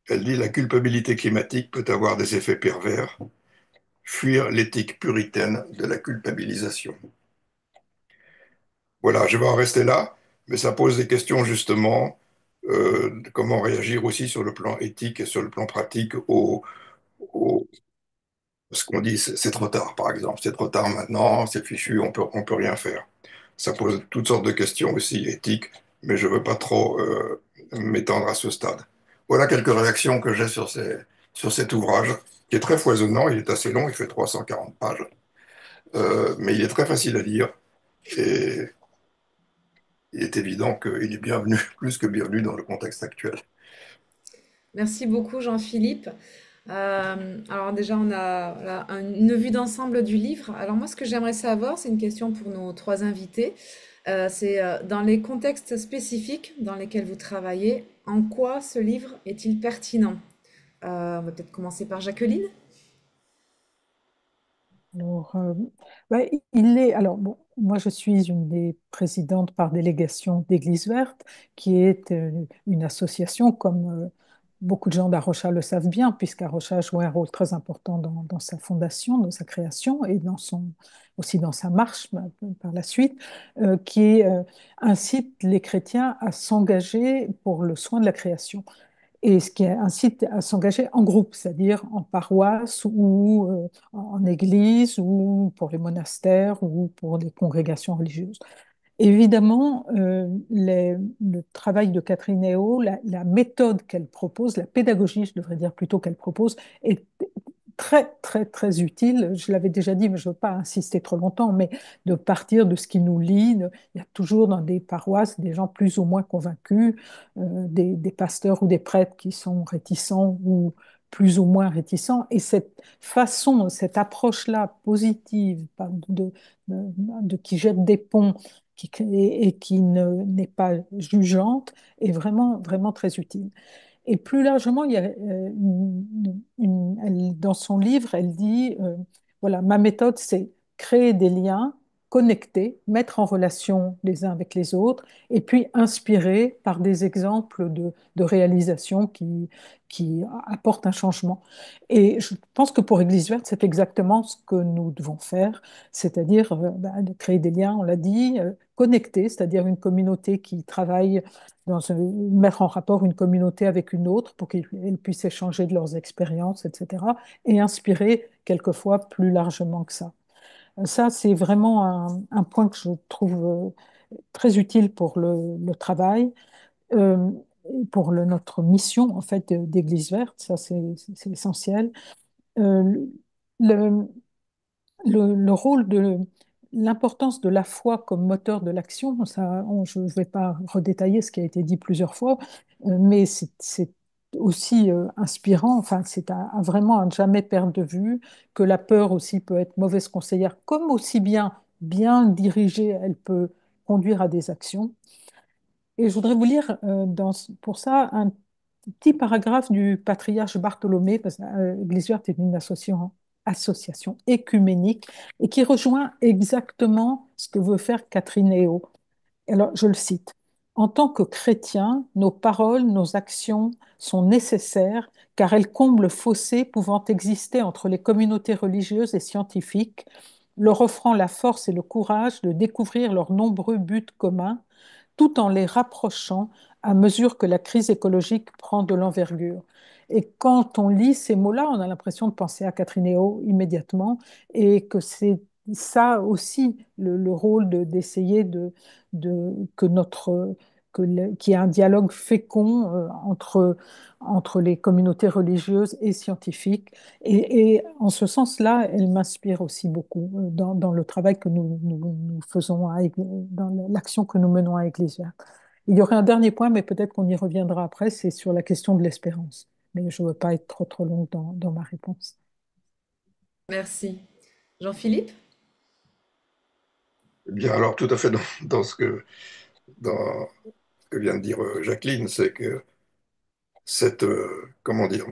Elle dit, la culpabilité climatique peut avoir des effets pervers. Fuir l'éthique puritaine de la culpabilisation. Voilà, je vais en rester là, mais ça pose des questions justement de comment réagir aussi sur le plan éthique et sur le plan pratique au ce qu'on dit, c'est trop tard, par exemple. C'est trop tard maintenant, c'est fichu, on peut rien faire. Ça pose toutes sortes de questions aussi éthiques, mais je ne veux pas trop m'étendre à ce stade. Voilà quelques réactions que j'ai sur cet ouvrage, qui est très foisonnant, il est assez long, il fait 340 pages, mais il est très facile à lire, et il est évident qu'il est bienvenu, plus que bienvenu dans le contexte actuel. Merci beaucoup, Jean-Philippe. Alors déjà, on a voilà, une vue d'ensemble du livre. Alors moi, ce que j'aimerais savoir, c'est une question pour nos trois invités. C'est dans les contextes spécifiques dans lesquels vous travaillez, en quoi ce livre est-il pertinent? On va peut-être commencer par Jacqueline. Alors, ouais, il est. Alors, bon, moi, je suis une des présidentes par délégation d'Église verte, qui est une association, comme beaucoup de gens d'Arocha le savent bien, puisqu'Arocha a joué un rôle très important dans sa fondation, dans sa création et aussi dans sa marche par la suite, qui incite les chrétiens à s'engager pour le soin de la création et ce qui incite à s'engager en groupe, c'est-à-dire en paroisse ou en église ou pour les monastères ou pour les congrégations religieuses. Évidemment, le travail de Catherine Héault, la méthode qu'elle propose, la pédagogie, je devrais dire plutôt qu'elle propose, est très, très, très utile. Je l'avais déjà dit, mais je ne veux pas insister trop longtemps, mais de partir de ce qui nous lie. Il y a toujours dans des paroisses des gens plus ou moins convaincus, des pasteurs ou des prêtres qui sont réticents ou plus ou moins réticents. Et cette façon, cette approche-là positive qui jette des ponts et qui n'est pas jugeante est vraiment, vraiment très utile. Et plus largement, il y a, dans son livre, elle dit, voilà, ma méthode, c'est créer des liens, connecter, mettre en relation les uns avec les autres, et puis inspirer par des exemples de réalisation qui apportent un changement. Et je pense que pour Église verte, c'est exactement ce que nous devons faire, c'est-à-dire de créer des liens, on l'a dit, connecter, c'est-à-dire une communauté qui travaille mettre en rapport une communauté avec une autre pour qu'elles puissent échanger de leurs expériences, etc. Et inspirer quelquefois plus largement que ça. Ça, c'est vraiment un point que je trouve très utile pour le travail, euh, pour notre mission en fait d'Église verte. Ça, c'est essentiel. Euh, le, le rôle l'importance de la foi comme moteur de l'action, ça, je ne vais pas redétailler ce qui a été dit plusieurs fois, mais c'est aussi inspirant, enfin, c'est vraiment à ne jamais perdre de vue que la peur aussi peut être mauvaise conseillère, comme aussi bien dirigée, elle peut conduire à des actions. Et je voudrais vous lire pour ça un petit paragraphe du patriarche Bartholomé, parce que l'Église verte est une association écuménique et qui rejoint exactement ce que veut faire Catherine Héault. Alors, je le cite. En tant que chrétiens, nos paroles, nos actions sont nécessaires car elles comblent le fossé pouvant exister entre les communautés religieuses et scientifiques, leur offrant la force et le courage de découvrir leurs nombreux buts communs, tout en les rapprochant à mesure que la crise écologique prend de l'envergure. Et quand on lit ces mots-là, on a l'impression de penser à Catherine Héault immédiatement et que c'est ça aussi le rôle d'essayer que qu'il y ait un dialogue fécond entre les communautés religieuses et scientifiques. Et en ce sens-là, elle m'inspire aussi beaucoup dans le travail que nous faisons, dans l'action que nous menons à Ecclesia. Il y aurait un dernier point, mais peut-être qu'on y reviendra après, c'est sur la question de l'espérance. Mais je ne veux pas être trop longue dans ma réponse. Merci. Jean-Philippe? Eh bien, alors, tout à fait dans ce que vient de dire Jacqueline, c'est que comment dire,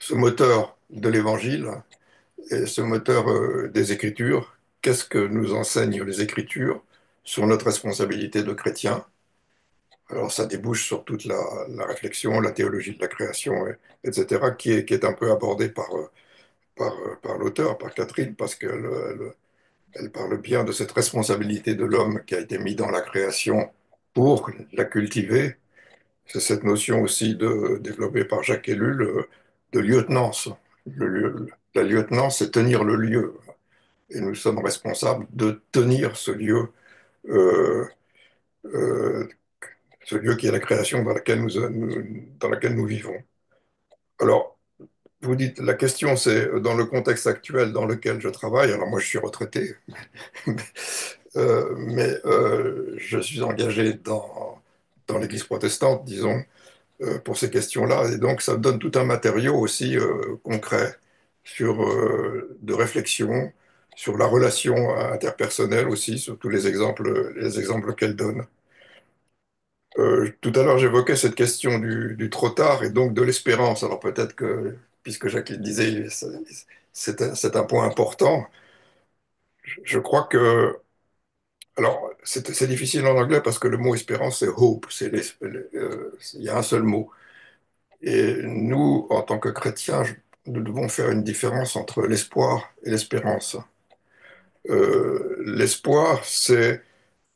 ce moteur de l'Évangile et ce moteur des Écritures, qu'est-ce que nous enseignent les Écritures sur notre responsabilité de chrétien? Alors, ça débouche sur toute la réflexion, la théologie de la création, etc., qui est un peu abordée par l'auteur, par Catherine, parce qu'elle parle bien de cette responsabilité de l'homme qui a été mis dans la création pour la cultiver. C'est cette notion aussi développée par Jacques Ellul de lieutenance. La lieutenance, c'est tenir le lieu. Et nous sommes responsables de tenir euh, euh, ce lieu qui est la création dans laquelle nous vivons. Alors, vous dites, la question, c'est dans le contexte actuel dans lequel je travaille. Alors, moi, je suis retraité, mais je suis engagé dans l'Église protestante, disons, pour ces questions-là. Et donc, ça donne tout un matériau aussi concret de réflexion, sur la relation interpersonnelle aussi, sur tous les exemples qu'elle donne. Tout à l'heure, j'évoquais cette question du trop tard et donc de l'espérance. Alors peut-être que, puisque Jacques le disait, c'est un point important. Je crois que, alors c'est difficile en anglais parce que le mot espérance, c'est hope, il y a un seul mot. Et nous, en tant que chrétiens, nous devons faire une différence entre l'espoir et l'espérance. L'espoir, c'est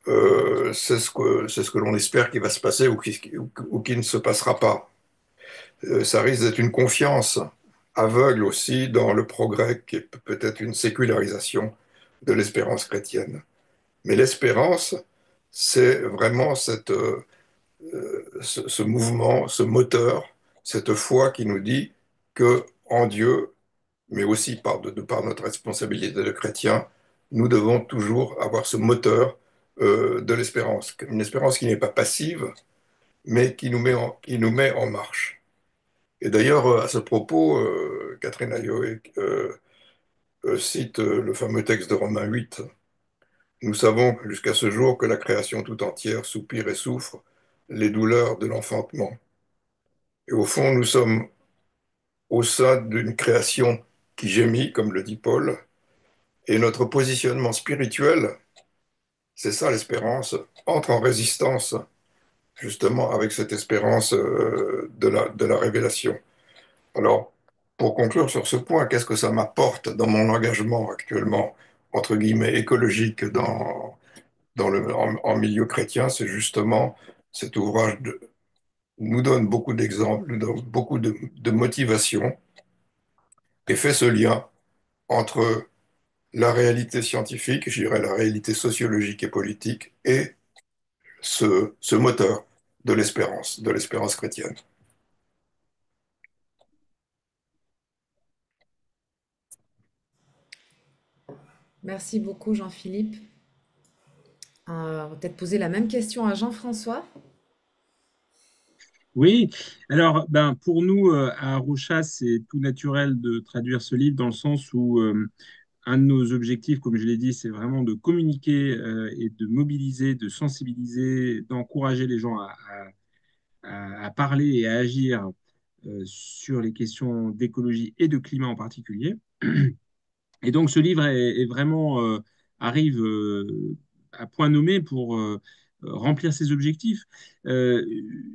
ce que l'on espère qui va se passer ou qui ne se passera pas. Ça risque d'être une confiance aveugle aussi dans le progrès qui est peut-être une sécularisation de l'espérance chrétienne. Mais l'espérance, c'est vraiment ce mouvement, ce moteur, cette foi qui nous dit que en Dieu, mais aussi par notre responsabilité de chrétien, nous devons toujours avoir ce moteur de l'espérance. Une espérance qui n'est pas passive, mais qui nous met en marche. Et d'ailleurs, à ce propos, Catherine Ayoé cite le fameux texte de Romains 8. Nous savons jusqu'à ce jour que la création tout entière soupire et souffre les douleurs de l'enfantement. Et au fond, nous sommes au sein d'une création qui gémit, comme le dit Paul, et notre positionnement spirituel, c'est ça l'espérance, entre en résistance justement avec cette espérance de la révélation. Alors, pour conclure sur ce point, qu'est-ce que ça m'apporte dans mon engagement actuellement, entre guillemets, écologique en milieu chrétien? C'est justement cet ouvrage nous donne beaucoup d'exemples, nous donne beaucoup de motivation et fait ce lien entre la réalité scientifique, je dirais la réalité sociologique et politique, et ce moteur de l'espérance chrétienne. Merci beaucoup, Jean-Philippe. On va peut-être poser la même question à Jean-François. Oui, alors ben, pour nous à Rocha, c'est tout naturel de traduire ce livre dans le sens où un de nos objectifs, comme je l'ai dit, c'est vraiment de communiquer et de mobiliser, de sensibiliser, d'encourager les gens à parler et à agir sur les questions d'écologie et de climat en particulier. Et donc, ce livre est vraiment arrive à point nommé pour remplir ses objectifs. Euh,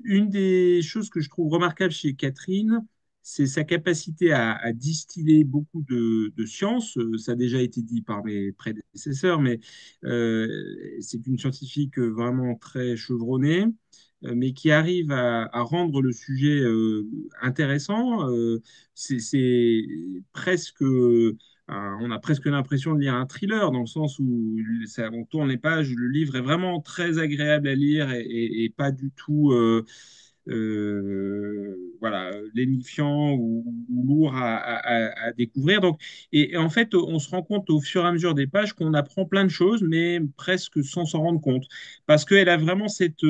une des choses que je trouve remarquable chez Catherine, c'est sa capacité à distiller beaucoup de sciences. Ça a déjà été dit par mes prédécesseurs, mais c'est une scientifique vraiment très chevronnée mais qui arrive à rendre le sujet intéressant. C'est presque, on a presque l'impression de lire un thriller dans le sens où on tourne les pages. Le livre est vraiment très agréable à lire et pas du tout voilà, lénifiant ou lourd à découvrir. Donc, et en fait, on se rend compte au fur et à mesure des pages qu'on apprend plein de choses, mais presque sans s'en rendre compte. Parce qu'elle a vraiment cette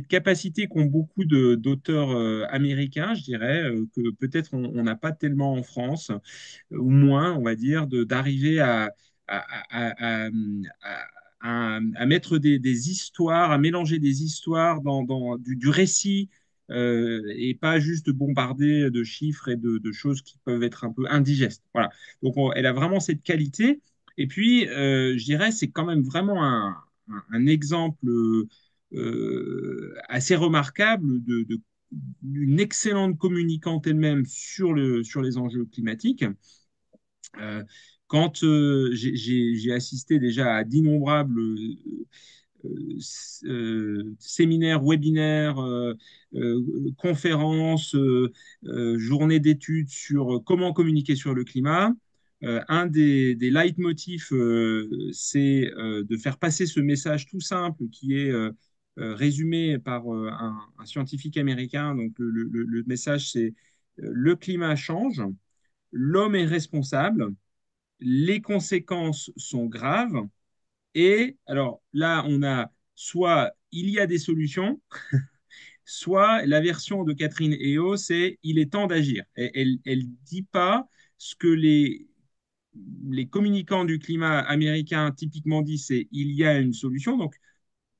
capacité qu'ont beaucoup d'auteurs américains, je dirais, que peut-être on n'a pas tellement en France, ou moins, on va dire, d'arriver à, à- à- à mettre des histoires, à mélanger des histoires dans du récit, et pas juste bombarder de chiffres et de choses qui peuvent être un peu indigestes. Voilà. Donc, elle a vraiment cette qualité. Et puis, je dirais, c'est quand même vraiment un exemple assez remarquable d'une excellente communicante elle-même sur les enjeux climatiques. Euh, Quand j'ai assisté déjà à d'innombrables séminaires, webinaires, conférences, journées d'études sur comment communiquer sur le climat. Un des leitmotifs, c'est de faire passer ce message tout simple qui est résumé par un scientifique américain. Donc le message, c'est le climat change, l'homme est responsable, les conséquences sont graves. Et alors là, on a soit il y a des solutions, soit la version de Catherine Eo, c'est il est temps d'agir. Elle dit pas ce que les communicants du climat américain typiquement disent, c'est il y a une solution. Donc,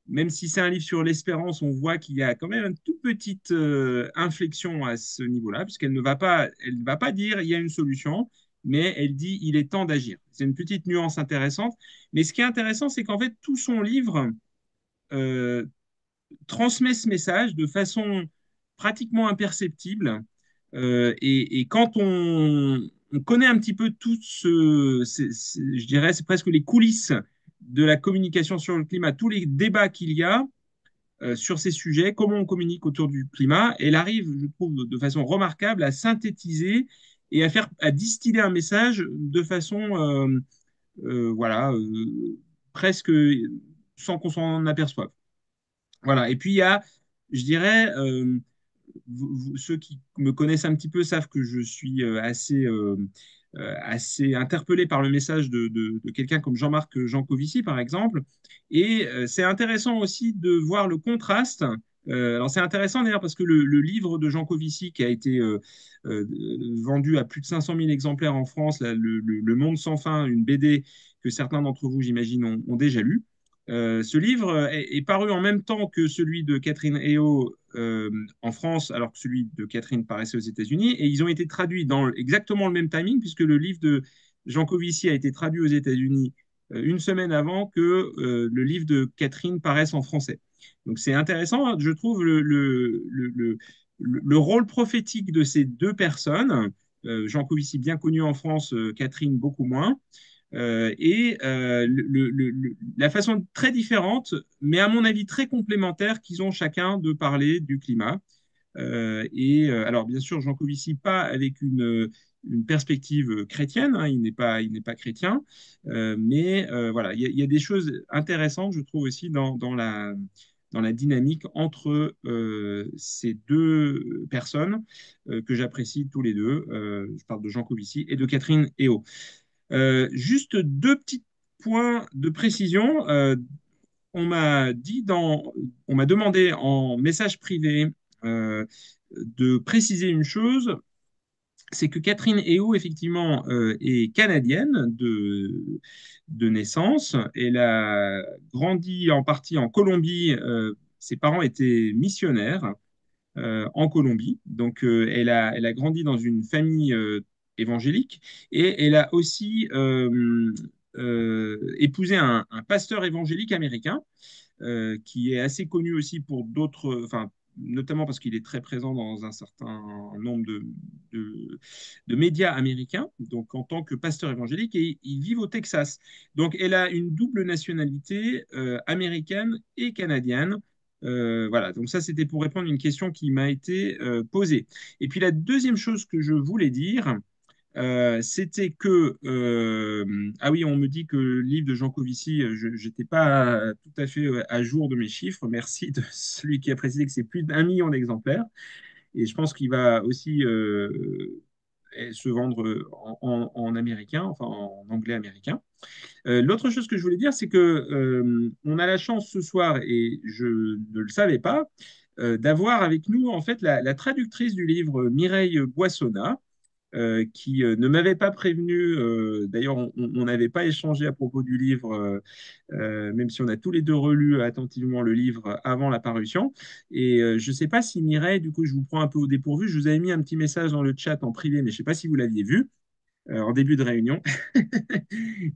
même si c'est un livre sur l'espérance, on voit qu'il y a quand même une toute petite inflexion à ce niveau-là, puisqu'elle elle ne va pas dire il y a une solution, mais elle dit il est temps d'agir. C'est une petite nuance intéressante. Mais ce qui est intéressant, c'est qu'en fait, tout son livre euh, transmet ce message de façon pratiquement imperceptible. Et quand on connaît un petit peu tout je dirais, c'est presque les coulisses de la communication sur le climat, tous les débats qu'il y a, sur ces sujets, comment on communique autour du climat. Elle arrive, je trouve, de façon remarquable à synthétiser et à distiller un message de façon, voilà, presque sans qu'on s'en aperçoive. Voilà. Et puis il y a, je dirais, ceux qui me connaissent un petit peu savent que je suis assez interpellé par le message de quelqu'un comme Jean-Marc Jancovici, par exemple. Et c'est intéressant aussi de voir le contraste. Alors c'est intéressant d'ailleurs parce que le livre de Jancovici qui a été euh, vendu à plus de 500 000 exemplaires en France, là, le Monde sans fin, une BD que certains d'entre vous, j'imagine, ont déjà lu. Ce livre est paru en même temps que celui de Catherine Eo en France, alors que celui de Catherine paraissait aux États-Unis. Et ils ont été traduits dans exactement le même timing, puisque le livre de Jean Covici a été traduit aux États-Unis une semaine avant que le livre de Catherine paraisse en français. Donc c'est intéressant, je trouve, le rôle prophétique de ces deux personnes. Jean Covici bien connu en France, Catherine beaucoup moins. La façon très différente, mais à mon avis très complémentaire qu'ils ont chacun de parler du climat. Alors, bien sûr, Jean Covici, pas avec une perspective chrétienne, hein, il n'est pas chrétien, mais voilà, il y a des choses intéressantes, je trouve aussi, dans la dynamique entre ces deux personnes que j'apprécie tous les deux. Je parle de Jean Covici et de Catherine Eo. Juste deux petits points de précision. On m'a demandé en message privé euh, de préciser une chose, c'est que Catherine Eo, effectivement, est canadienne de naissance. Elle a grandi en partie en Colombie. Ses parents étaient missionnaires en Colombie. Donc, elle a grandi dans une famille évangélique et elle a aussi épousé un pasteur évangélique américain qui est assez connu aussi pour d'autres, enfin, notamment parce qu'il est très présent dans un certain nombre de médias américains, donc en tant que pasteur évangélique, et ils vivent au Texas. Donc, elle a une double nationalité américaine et canadienne. Voilà, donc ça c'était pour répondre à une question qui m'a été posée. Et puis la deuxième chose que je voulais dire, c'était que, ah oui, on me dit que le livre de Jean Covici, je n'étais pas tout à fait à jour de mes chiffres. Merci de celui qui a précisé que c'est plus d'1 million d'exemplaires. Et je pense qu'il va aussi se vendre en américain, enfin en anglais américain. L'autre chose que je voulais dire, c'est que on a la chance ce soir, et je ne le savais pas, d'avoir avec nous en fait la traductrice du livre, Mireille Boissonnat, qui ne m'avait pas prévenu. D'ailleurs, on n'avait pas échangé à propos du livre, même si on a tous les deux relu attentivement le livre avant la parution. Et je ne sais pas si Mireille, du coup, je vous prends un peu au dépourvu. Je vous avais mis un petit message dans le chat en privé, mais je ne sais pas si vous l'aviez vu en début de réunion.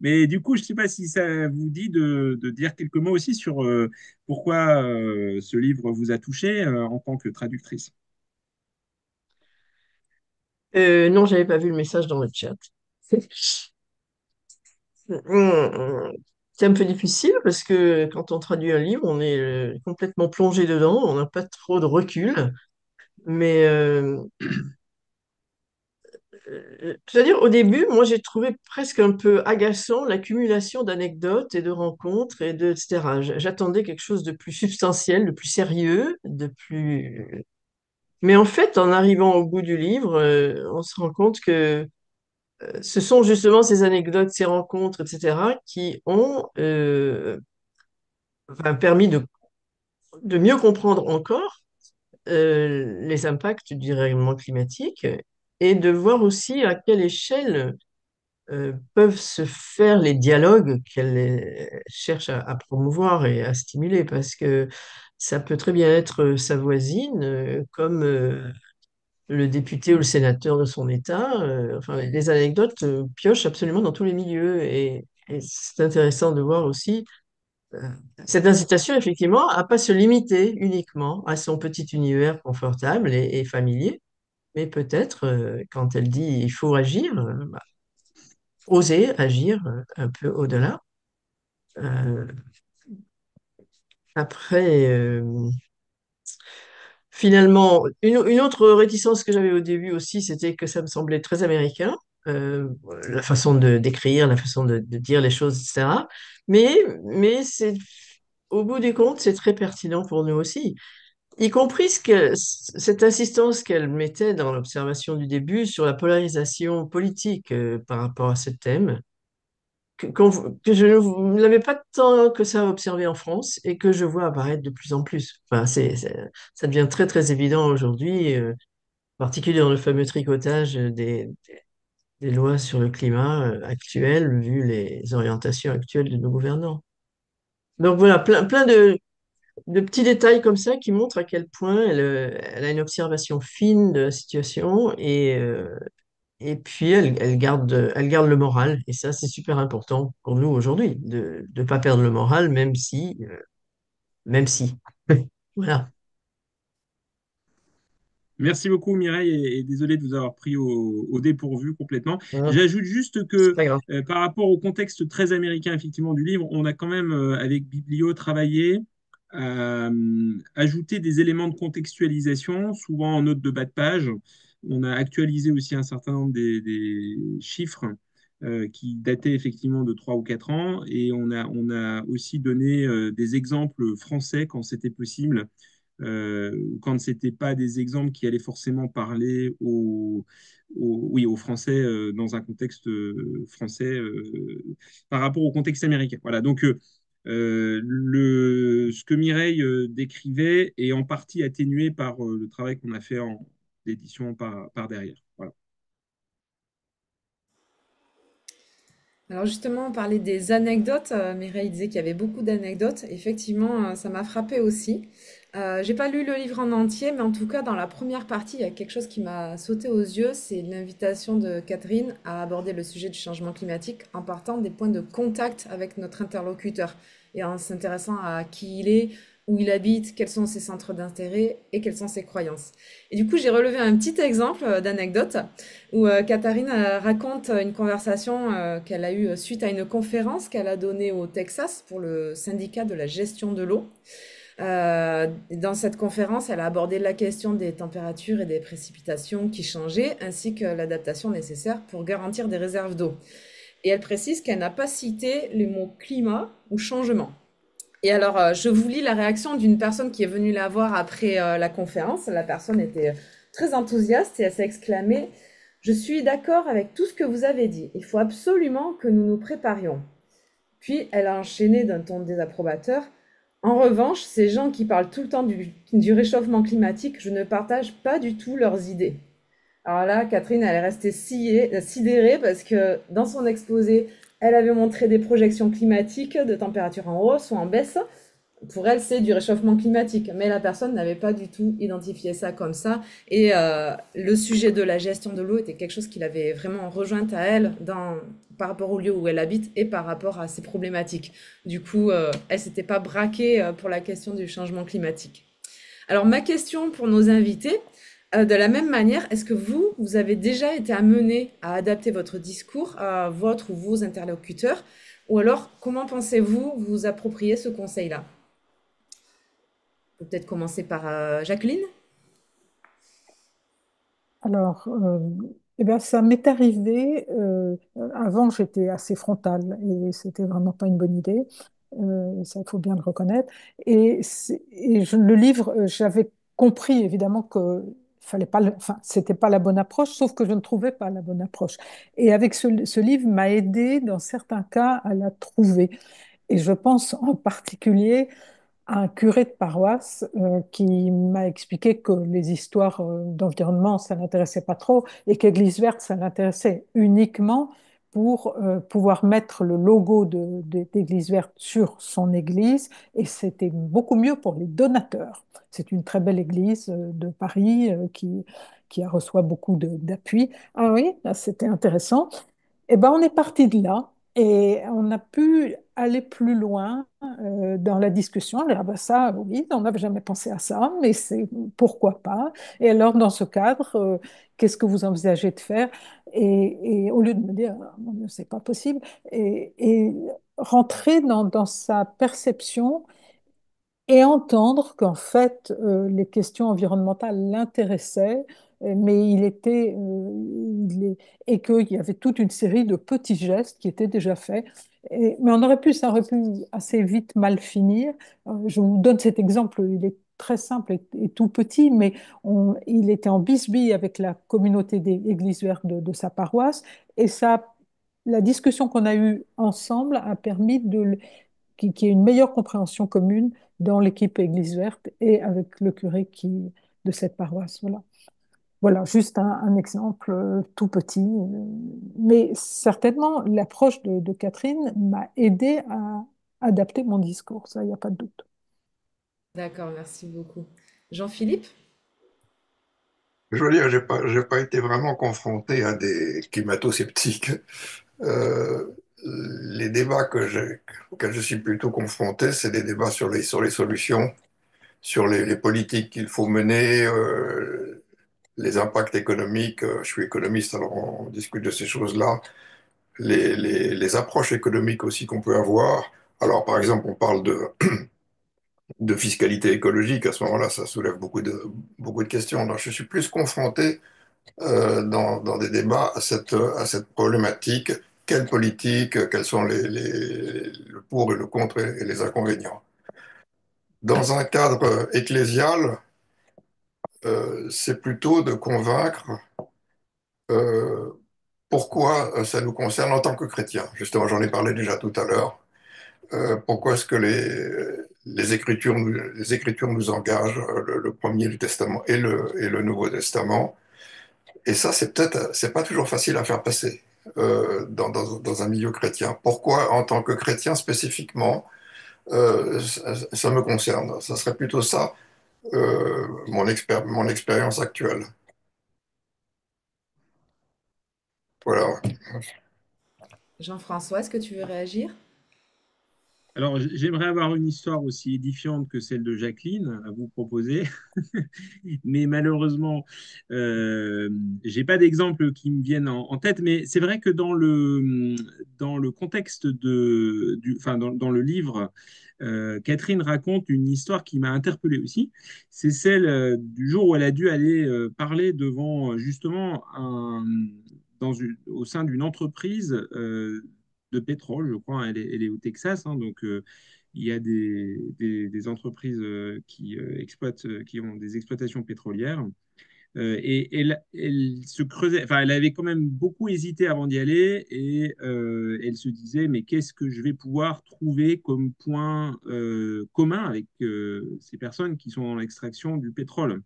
Mais du coup, je ne sais pas si ça vous dit de dire quelques mots aussi sur pourquoi ce livre vous a touché en tant que traductrice. Non, j'avais pas vu le message dans le chat. C'est un peu difficile parce que quand on traduit un livre, on est complètement plongé dedans, on n'a pas trop de recul. Mais c'est-à-dire, au début, moi, j'ai trouvé presque un peu agaçant l'accumulation d'anecdotes et de rencontres etc. J'attendais quelque chose de plus substantiel, de plus sérieux, de plus. Mais en fait, en arrivant au bout du livre, on se rend compte que ce sont justement ces anecdotes, ces rencontres, etc., qui ont enfin, permis de mieux comprendre encore les impacts du dérèglement climatique et de voir aussi à quelle échelle peuvent se faire les dialogues qu'elle cherche à promouvoir et à stimuler, parce que ça peut très bien être sa voisine, comme le député ou le sénateur de son État. Enfin, les anecdotes piochent absolument dans tous les milieux, et c'est intéressant de voir aussi euh, cette incitation, effectivement, à pas se limiter uniquement à son petit univers confortable et familier, mais peut-être, quand elle dit il faut agir, oser agir un peu au-delà. Euh, après, finalement, une autre réticence que j'avais au début aussi, c'était que ça me semblait très américain, la façon de d'écrire, la façon de dire les choses, etc. Mais au bout du compte, c'est très pertinent pour nous aussi, y compris cette insistance qu'elle mettait dans l'observation du début sur la polarisation politique par rapport à ce thème. Que je ne l'avais pas tant que ça observé en France et que je vois apparaître de plus en plus. Enfin, ça devient très très évident aujourd'hui, en particulier dans le fameux tricotage des lois sur le climat actuelles, vu les orientations actuelles de nos gouvernants. Donc voilà, plein de petits détails comme ça qui montrent à quel point elle a une observation fine de la situation et puis, elle garde le moral. Et ça, c'est super important pour nous aujourd'hui, de ne pas perdre le moral, même si. Voilà. Merci beaucoup Mireille, et désolé de vous avoir pris au dépourvu complètement. Hein, J'ajoute juste c'est que pas grave. par rapport au contexte très américain effectivement du livre, on a quand même avec Biblio travaillé à ajouter des éléments de contextualisation, souvent en note de bas de page. On a actualisé aussi un certain nombre des chiffres qui dataient effectivement de 3 ou 4 ans, et on a aussi donné des exemples français quand c'était possible, quand ce n'était pas des exemples qui allaient forcément parler oui, aux Français dans un contexte français par rapport au contexte américain. Voilà, donc ce que Mireille décrivait est en partie atténué par le travail qu'on a fait en d'édition par derrière. Voilà. Alors justement, on parlait des anecdotes. Mireille disait qu'il y avait beaucoup d'anecdotes. Effectivement, ça m'a frappé aussi. J'ai pas lu le livre en entier, mais en tout cas, dans la première partie, il y a quelque chose qui m'a sauté aux yeux. C'est l'invitation de Catherine à aborder le sujet du changement climatique en partant des points de contact avec notre interlocuteur et en s'intéressant à qui il est, où il habite, quels sont ses centres d'intérêt et quelles sont ses croyances. Et du coup, j'ai relevé un petit exemple d'anecdote où Katharine raconte une conversation qu'elle a eue suite à une conférence qu'elle a donnée au Texas pour le syndicat de la gestion de l'eau. Dans cette conférence, elle a abordé la question des températures et des précipitations qui changeaient, ainsi que l'adaptation nécessaire pour garantir des réserves d'eau. Et elle précise qu'elle n'a pas cité les mots climat ou changement. Et alors, je vous lis la réaction d'une personne qui est venue la voir après la conférence. La personne était très enthousiaste et elle s'est exclamée: Je suis d'accord avec tout ce que vous avez dit. Il faut absolument que nous nous préparions. Puis, elle a enchaîné d'un ton désapprobateur: En revanche, ces gens qui parlent tout le temps du réchauffement climatique, je ne partage pas du tout leurs idées. Alors là, Catherine, elle est restée sidérée parce que dans son exposé, elle avait montré des projections climatiques de température en hausse ou en baisse. Pour elle, c'est du réchauffement climatique, mais la personne n'avait pas du tout identifié ça comme ça. Et le sujet de la gestion de l'eau était quelque chose qui l'avait vraiment rejointe à elle par rapport au lieu où elle habite et par rapport à ses problématiques. Du coup, elle s'était pas braquée pour la question du changement climatique. Alors, ma question pour nos invités, de la même manière, est-ce que vous avez déjà été amené à adapter votre discours à votre ou vos interlocuteurs? Ou alors, comment pensez-vous vous approprier ce conseil-là? On peut peut-être commencer par Jacqueline. Alors, eh ben, ça m'est arrivé. Avant, j'étais assez frontale et c'était vraiment pas une bonne idée. Ça, il faut bien le reconnaître. Le livre, j'avais compris évidemment que fallait pas, enfin, c'était pas la bonne approche, sauf que je ne trouvais pas la bonne approche. Et avec ce livre m'a aidé dans certains cas à la trouver. Et je pense en particulier un curé de paroisse qui m'a expliqué que les histoires d'environnement, ça l'intéressait pas trop et qu'Église verte, ça l'intéressait uniquement pour pouvoir mettre le logo d'Église verte sur son église et c'était beaucoup mieux pour les donateurs. C'est une très belle église de Paris qui reçoit beaucoup d'appui. Ah oui, c'était intéressant. Eh ben, on est parti de là et on a pu aller plus loin dans la discussion. Alors, ah ben ça, oui, on n'avait jamais pensé à ça, mais c'est pourquoi pas. Et alors, dans ce cadre, qu'est-ce que vous envisagez de faire? Et au lieu de me dire, ah, mon Dieu, c'est pas possible, et rentrer dans sa perception et entendre qu'en fait, les questions environnementales l'intéressaient, mais et qu'il y avait toute une série de petits gestes qui étaient déjà faits. Mais ça aurait pu assez vite mal finir. Je vous donne cet exemple, il est très simple et tout petit, mais il était en bisbille avec la communauté des Églises vertes de sa paroisse, et la discussion qu'on a eue ensemble a permis qu'il y ait une meilleure compréhension commune dans l'équipe Église verte et avec le curé de cette paroisse. Voilà, voilà juste un exemple tout petit. Mais certainement, l'approche de Catherine m'a aidé à adapter mon discours, ça, il n'y a pas de doute. D'accord, merci beaucoup. Jean-Philippe? Je veux dire, j'ai pas été vraiment confronté à des climato-sceptiques. Euh, les débats auxquels je suis plutôt confronté, c'est des débats sur les solutions, sur les politiques qu'il faut mener, les impacts économiques. Je suis économiste, alors on discute de ces choses-là. Les approches économiques aussi qu'on peut avoir. Alors, par exemple, on parle de fiscalité écologique. À ce moment-là, ça soulève beaucoup de questions. Donc, je suis plus confronté dans des débats à cette problématique. Quelle politique, quels sont le pour et le contre et les inconvénients. Dans un cadre ecclésial, c'est plutôt de convaincre euh, pourquoi ça nous concerne en tant que chrétiens. Justement, j'en ai parlé déjà tout à l'heure. Pourquoi est-ce que les Écritures nous engagent, le Premier Testament et le Nouveau Testament. Et ça, c'est pas toujours facile à faire passer dans un milieu chrétien. Pourquoi, en tant que chrétien spécifiquement, ça me concerne? Ça serait plutôt ça, mon expérience actuelle. Voilà. Jean-François, est-ce que tu veux réagir? Alors, j'aimerais avoir une histoire aussi édifiante que celle de Jacqueline à vous proposer, mais malheureusement, euh, j'ai pas d'exemple qui me viennent en tête. Mais c'est vrai que dans le contexte enfin, dans le livre, Catherine raconte une histoire qui m'a interpellé aussi. C'est celle du jour où elle a dû aller parler devant justement au sein d'une entreprise de pétrole, je crois. Elle est au Texas, hein, donc il y a des entreprises qui ont des exploitations pétrolières. Et elle se creusait, enfin, elle avait quand même beaucoup hésité avant d'y aller et elle se disait, mais qu'est-ce que je vais pouvoir trouver comme point commun avec ces personnes qui sont dans l'extraction du pétrole?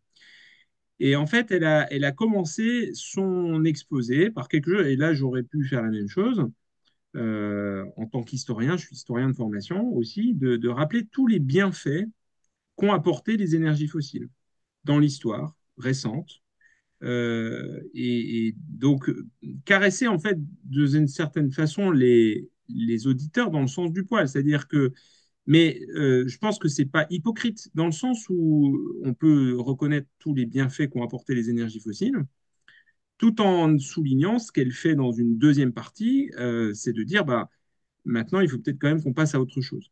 Et en fait, elle a commencé son exposé par quelque chose, et là, j'aurais pu faire la même chose en tant qu'historien, je suis historien de formation aussi, de rappeler tous les bienfaits qu'ont apporté les énergies fossiles dans l'histoire récente. Et donc, caresser en fait d'une certaine façon les auditeurs dans le sens du poil. C'est-à-dire que, mais je pense que c'est pas hypocrite dans le sens où on peut reconnaître tous les bienfaits qu'ont apporté les énergies fossiles, tout en soulignant ce qu'elle fait dans une deuxième partie, c'est de dire, bah, maintenant, il faut peut-être quand même qu'on passe à autre chose.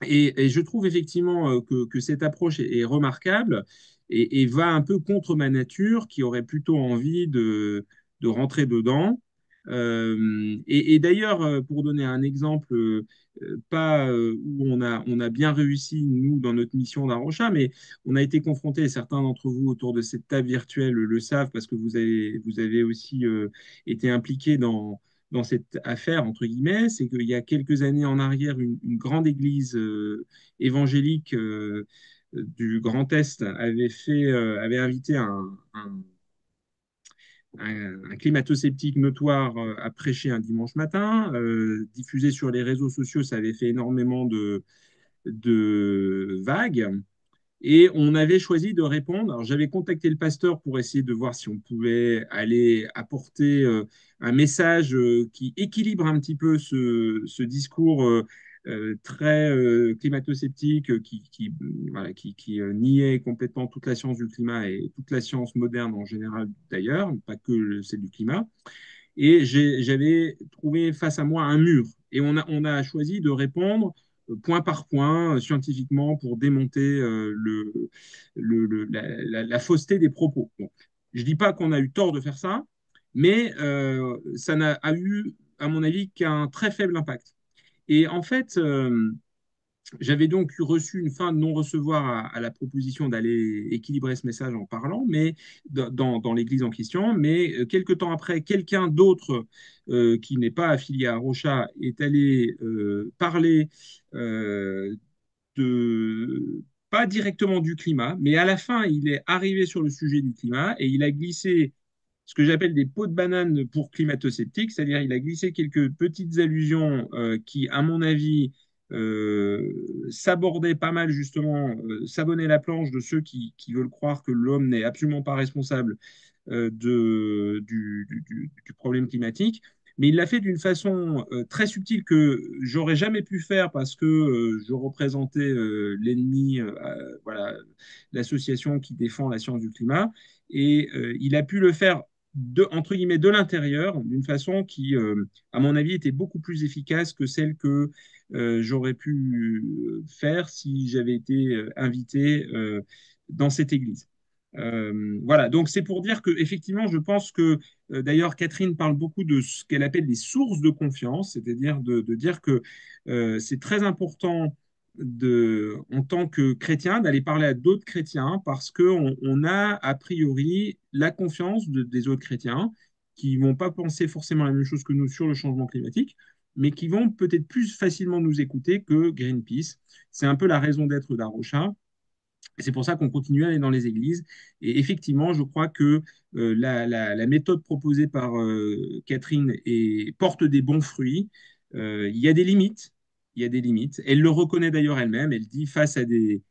Et je trouve effectivement que cette approche est remarquable et va un peu contre ma nature qui aurait plutôt envie de rentrer dedans. Et d'ailleurs, pour donner un exemple, pas où on a bien réussi, nous, dans notre mission d'Arrocha, mais on a été confrontés, certains d'entre vous autour de cette table virtuelle le savent, parce que vous avez aussi été impliqués dans cette affaire, entre guillemets, c'est qu'il y a quelques années en arrière, une grande église évangélique du Grand Est avait invité un climato-sceptique notoire à prêcher un dimanche matin. Diffusé sur les réseaux sociaux, ça avait fait énormément de vagues. Et on avait choisi de répondre. Alors, j'avais contacté le pasteur pour essayer de voir si on pouvait aller apporter un message qui équilibre un petit peu ce discours très climato-sceptique voilà, qui niait complètement toute la science du climat et toute la science moderne en général d'ailleurs, pas que celle du climat. Et j'avais trouvé face à moi un mur. Et on a choisi de répondre point par point, scientifiquement, pour démonter la fausseté des propos. Bon, je ne dis pas qu'on a eu tort de faire ça, mais ça n'a a eu, à mon avis, qu'un très faible impact. Et en fait, j'avais donc reçu une fin de non-recevoir à la proposition d'aller équilibrer ce message en parlant, mais dans l'église en question. Mais quelque temps après, quelqu'un d'autre qui n'est pas affilié à Rocha est allé parler euh, de pas directement du climat, mais à la fin, il est arrivé sur le sujet du climat et il a glissé ce que j'appelle des pots de banane pour climato-sceptiques, c'est-à-dire il a glissé quelques petites allusions qui, à mon avis, s'abordaient pas mal justement, s'abonnaient la planche de ceux qui veulent croire que l'homme n'est absolument pas responsable du problème climatique. Mais il l'a fait d'une façon très subtile que j'aurais jamais pu faire parce que je représentais l'ennemi, voilà, l'association qui défend la science du climat. Et il a pu le faire entre guillemets de l'intérieur d'une façon qui, à mon avis, était beaucoup plus efficace que celle que j'aurais pu faire si j'avais été invité dans cette église. Voilà, donc c'est pour dire que effectivement, je pense que d'ailleurs Catherine parle beaucoup de ce qu'elle appelle des sources de confiance, c'est-à-dire de dire que c'est très important en tant que chrétien d'aller parler à d'autres chrétiens parce qu'on on a a priori la confiance des autres chrétiens qui vont pas penser forcément la même chose que nous sur le changement climatique, mais qui vont peut-être plus facilement nous écouter que Greenpeace. C'est un peu la raison d'être d'Arrocha. C'est pour ça qu'on continue à aller dans les églises. Et effectivement, je crois que la méthode proposée par Catherine porte des bons fruits. Il y a des limites. Il y a des limites. Elle le reconnaît d'ailleurs elle-même. Elle dit face à des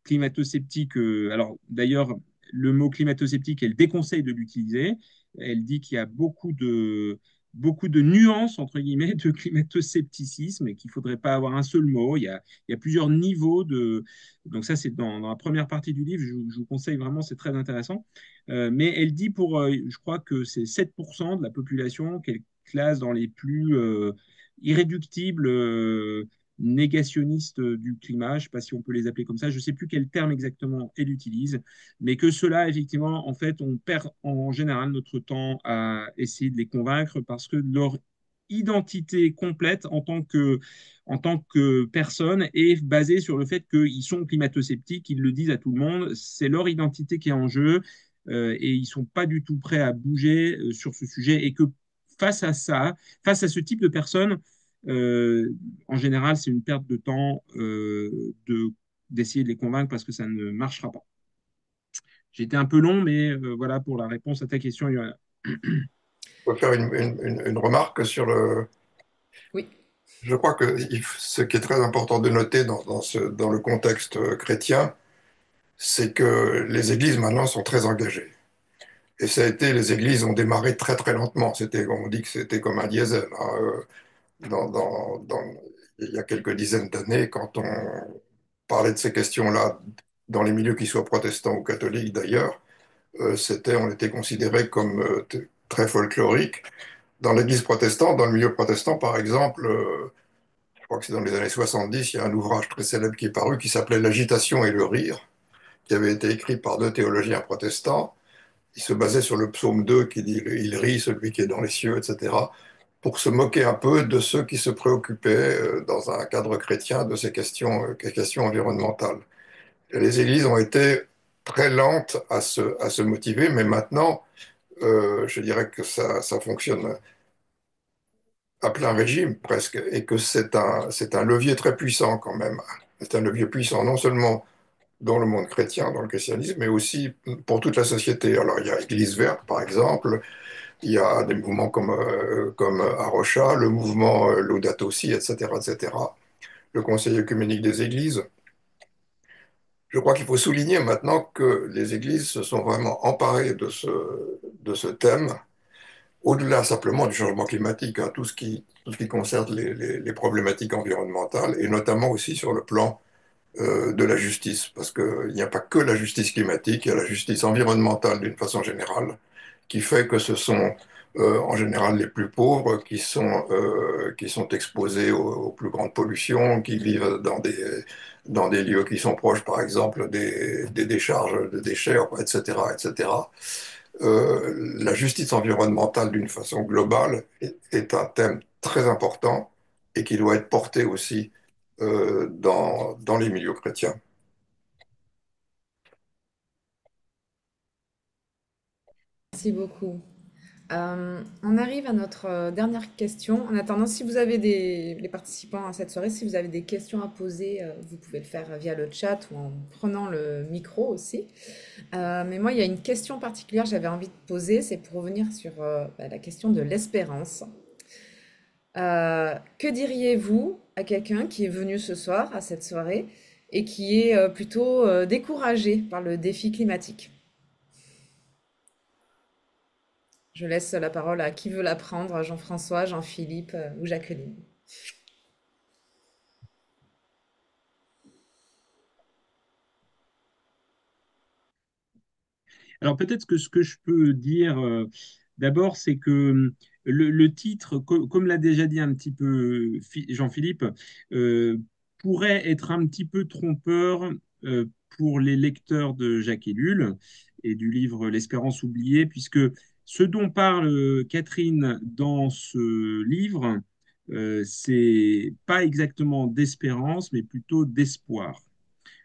climato-sceptiques. Alors d'ailleurs, le mot climato-sceptique, elle déconseille de l'utiliser. Elle dit qu'il y a beaucoup beaucoup de nuances, entre guillemets, de climato-scepticisme et qu'il ne faudrait pas avoir un seul mot. Il y a plusieurs niveaux de... Donc ça, c'est dans la première partie du livre, je vous conseille vraiment, c'est très intéressant. Mais elle dit je crois que c'est 7% de la population qu'elle classe dans les plus irréductibles négationnistes du climat. Je ne sais pas si on peut les appeler comme ça. Je ne sais plus quel terme exactement elle utilise, mais que cela, effectivement, en fait, on perd en général notre temps à essayer de les convaincre parce que leur identité complète en tant que personne est basée sur le fait qu'ils sont climato-sceptiques, ils le disent à tout le monde, c'est leur identité qui est en jeu et ils ne sont pas du tout prêts à bouger sur ce sujet et que face à ça, face à ce type de personnes, euh, en général, c'est une perte de temps d'essayer de les convaincre parce que ça ne marchera pas. J'ai été un peu long, mais voilà pour la réponse à ta question, Johanna. Je peux faire une remarque sur le. Oui, Je crois que ce qui est très important de noter dans le contexte chrétien, c'est que les églises maintenant sont très engagées. Et ça a été, les églises ont démarré très très lentement. On dit que c'était comme un diesel, hein. Il y a quelques dizaines d'années, quand on parlait de ces questions-là, dans les milieux qui soient protestants ou catholiques d'ailleurs, on était considéré comme très folklorique. Dans l'église protestante, dans le milieu protestant par exemple, je crois que c'est dans les années 70, il y a un ouvrage très célèbre qui est paru qui s'appelait L'agitation et le rire, qui avait été écrit par deux théologiens protestants. Il se basait sur le psaume 2 qui dit Il rit celui qui est dans les cieux, etc., pour se moquer un peu de ceux qui se préoccupaient dans un cadre chrétien de ces questions environnementales. Et les églises ont été très lentes à se motiver, mais maintenant, je dirais que ça fonctionne à plein régime presque, et que c'est un levier très puissant quand même. C'est un levier puissant non seulement dans le monde chrétien, dans le christianisme, mais aussi pour toute la société. Alors il y a Église verte, par exemple, il y a des mouvements comme Arocha, le mouvement Laudato Si, etc., etc., le Conseil œcuménique des Églises. Je crois qu'il faut souligner maintenant que les Églises se sont vraiment emparées de ce thème, au-delà simplement du changement climatique, hein, tout ce qui concerne les problématiques environnementales, et notamment aussi sur le plan de la justice, parce qu'il n'y a pas que la justice climatique, il y a la justice environnementale d'une façon générale, qui fait que ce sont en général les plus pauvres qui sont exposés aux plus grandes pollutions, qui vivent dans des lieux qui sont proches, par exemple, des décharges de déchets, etc., etc. La justice environnementale, d'une façon globale, est un thème très important et qui doit être porté aussi dans les milieux chrétiens. merci beaucoup. On arrive à notre dernière question. En attendant, si vous avez les participants à cette soirée, si vous avez des questions à poser, vous pouvez le faire via le chat ou en prenant le micro aussi. Mais moi, il y a une question particulière que j'avais envie de poser, c'est pour revenir sur la question de l'espérance. Que diriez-vous à quelqu'un qui est venu ce soir à cette soirée et qui est plutôt découragé par le défi climatique? Je laisse la parole à qui veut la prendre, Jean-François, Jean-Philippe ou Jacqueline. Alors peut-être que ce que je peux dire d'abord, c'est que le titre, comme l'a déjà dit un petit peu Jean-Philippe, euh, pourrait être un petit peu trompeur pour les lecteurs de Jacques Ellul et du livre L'Espérance oubliée, puisque ce dont parle Catherine dans ce livre, c'est pas exactement d'espérance, mais plutôt d'espoir.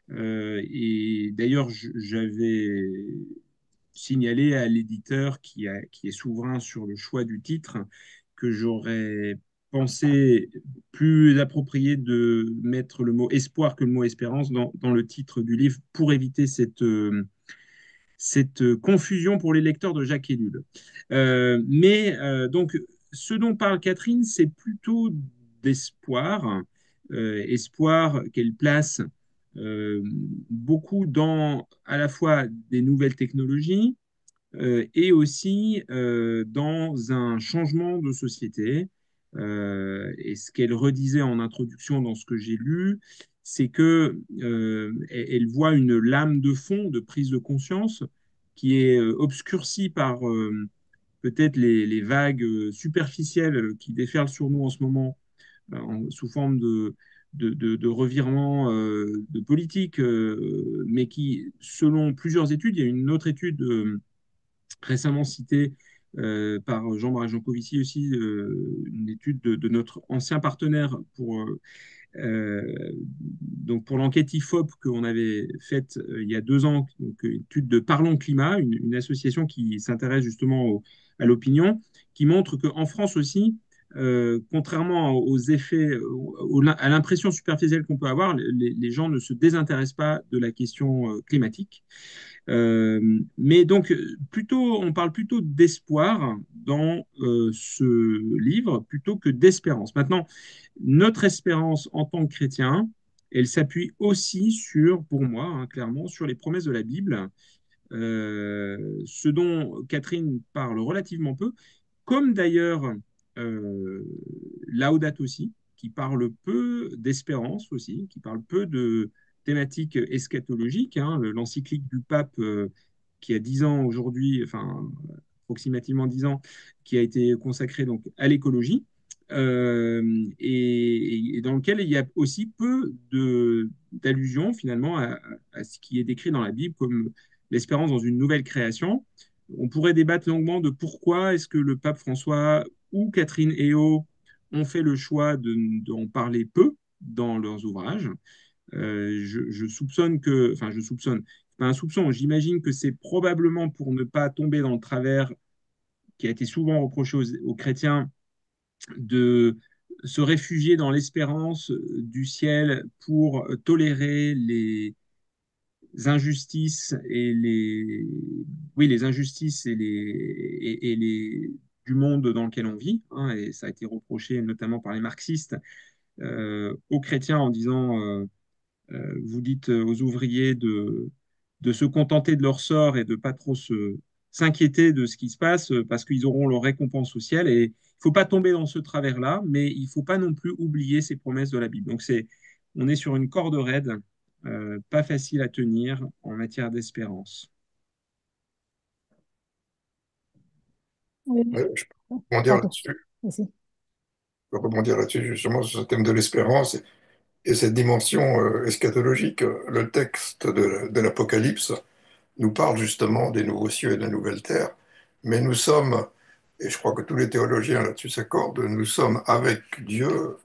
Et d'ailleurs, j'avais signalé à l'éditeur qui est souverain sur le choix du titre que j'aurais pensé plus approprié de mettre le mot espoir que le mot espérance dans le titre du livre pour éviter cette confusion pour les lecteurs de Jacques Ellul. Donc, ce dont parle Catherine, c'est plutôt d'espoir, espoir qu'elle place beaucoup dans à la fois des nouvelles technologies, et aussi dans un changement de société. Et ce qu'elle redisait en introduction dans ce que j'ai lu, c'est que elle voit une lame de fond de prise de conscience qui est obscurcie par peut-être les vagues superficielles qui déferlent sur nous en ce moment sous forme de revirements de politique, mais qui, selon plusieurs études, il y a une autre étude récemment citée par Jean-Marie Jancovici aussi, une étude de notre ancien partenaire donc pour l'enquête IFOP qu'on avait faite il y a 2 ans, donc une étude de Parlons Climat, une association qui s'intéresse justement à l'opinion, qui montre qu'en France aussi, contrairement aux effets, à l'impression superficielle qu'on peut avoir, les gens ne se désintéressent pas de la question climatique. Mais donc, on parle plutôt d'espoir dans ce livre plutôt que d'espérance. Maintenant, notre espérance en tant que chrétien, elle s'appuie aussi sur, pour moi, hein, clairement, sur les promesses de la Bible, ce dont Catherine parle relativement peu, comme d'ailleurs euh, Laudato aussi, qui parle peu d'espérance aussi, qui parle peu de thématiques eschatologiques. Hein, l'encyclique du pape qui a 10 ans aujourd'hui, enfin approximativement 10 ans, qui a été consacrée donc à l'écologie. Et dans lequel il y a aussi peu d'allusions finalement à ce qui est décrit dans la Bible comme l'espérance dans une nouvelle création. On pourrait débattre longuement de pourquoi est-ce que le pape François ou Catherine Héot ont fait le choix d'en parler peu dans leurs ouvrages. Je soupçonne que, enfin je soupçonne, c'est pas un soupçon, j'imagine que c'est probablement pour ne pas tomber dans le travers qui a été souvent reproché aux chrétiens de se réfugier dans l'espérance du ciel pour tolérer les injustices et les injustices du monde dans lequel on vit, hein, et ça a été reproché notamment par les marxistes aux chrétiens en disant vous dites aux ouvriers de se contenter de leur sort et de pas trop s'inquiéter de ce qui se passe parce qu'ils auront leur récompense au ciel. Et il ne faut pas tomber dans ce travers-là, mais il ne faut pas non plus oublier ces promesses de la Bible. Donc on est sur une corde raide, pas facile à tenir en matière d'espérance. Oui. Ouais, je peux rebondir Pardon. là-dessus. Vas-y. Je peux rebondir là-dessus, justement, sur ce thème de l'espérance et cette dimension eschatologique. Le texte de l'Apocalypse nous parle justement des nouveaux cieux et de la nouvelle terre, mais nous sommes, et je crois que tous les théologiens là-dessus s'accordent, nous sommes avec Dieu,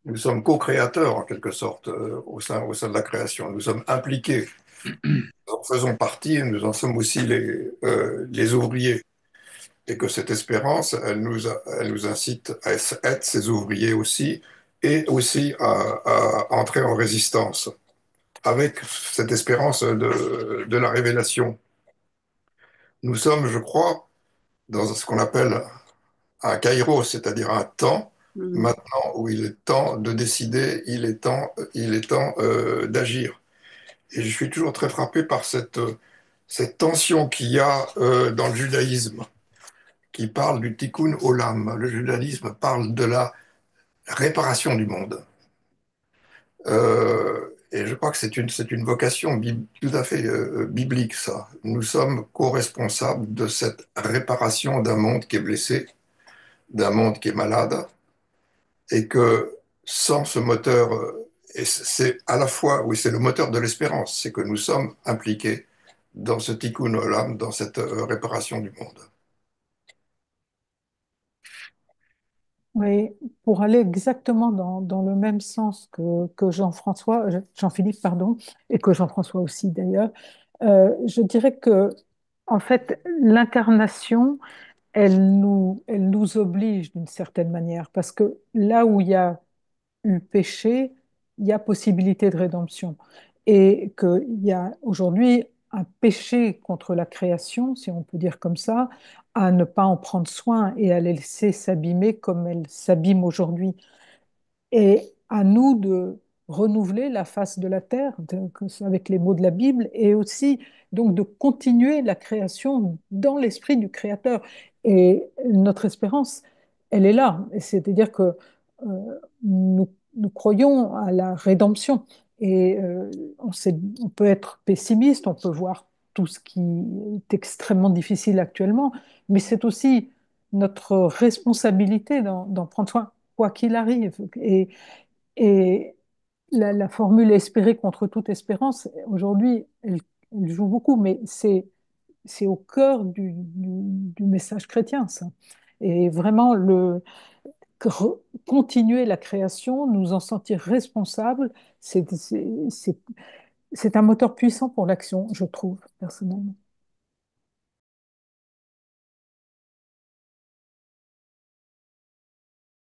nous sommes co-créateurs en quelque sorte au sein de la création. Nous sommes impliqués, nous en faisons partie, et nous en sommes aussi les ouvriers. Et que cette espérance, elle nous incite à être ses ouvriers aussi, et aussi à entrer en résistance avec cette espérance de la révélation. Nous sommes, je crois, dans ce qu'on appelle un kairos, c'est-à-dire un temps Mhm. maintenant où il est temps de décider, il est temps d'agir. Et je suis toujours très frappé par cette tension qu'il y a dans le judaïsme, qui parle du tikkun olam. Le judaïsme parle de la réparation du monde. Et je crois que c'est une vocation tout à fait biblique, ça. Nous sommes co-responsables de cette réparation d'un monde qui est blessé, d'un monde qui est malade, et que sans ce moteur, et c'est à la fois, oui, c'est le moteur de l'espérance, c'est que nous sommes impliqués dans ce tikkun olam, dans cette réparation du monde. Oui, pour aller exactement dans le même sens que Jean-François, Jean-Philippe, pardon, et que Jean-François aussi d'ailleurs, je dirais que, en fait, l'incarnation, elle nous oblige d'une certaine manière, parce que là où il y a eu péché, il y a possibilité de rédemption. Et qu'il y a aujourd'hui un péché contre la création, si on peut dire comme ça, à ne pas en prendre soin et à les laisser s'abîmer comme elles s'abîment aujourd'hui. Et à nous de renouveler la face de la terre avec les mots de la Bible et aussi donc de continuer la création dans l'esprit du Créateur. Et notre espérance, elle est là. C'est-à-dire que nous croyons à la rédemption et on peut être pessimiste, on peut voir tout ce qui est extrêmement difficile actuellement, mais c'est aussi notre responsabilité d'en prendre soin, quoi qu'il arrive. Et la formule espérer contre toute espérance, aujourd'hui, elle joue beaucoup, mais c'est au cœur du message chrétien, ça. Et vraiment, continuer la création, nous en sentir responsables, c'est c'est- c'est un moteur puissant pour l'action, je trouve, personnellement.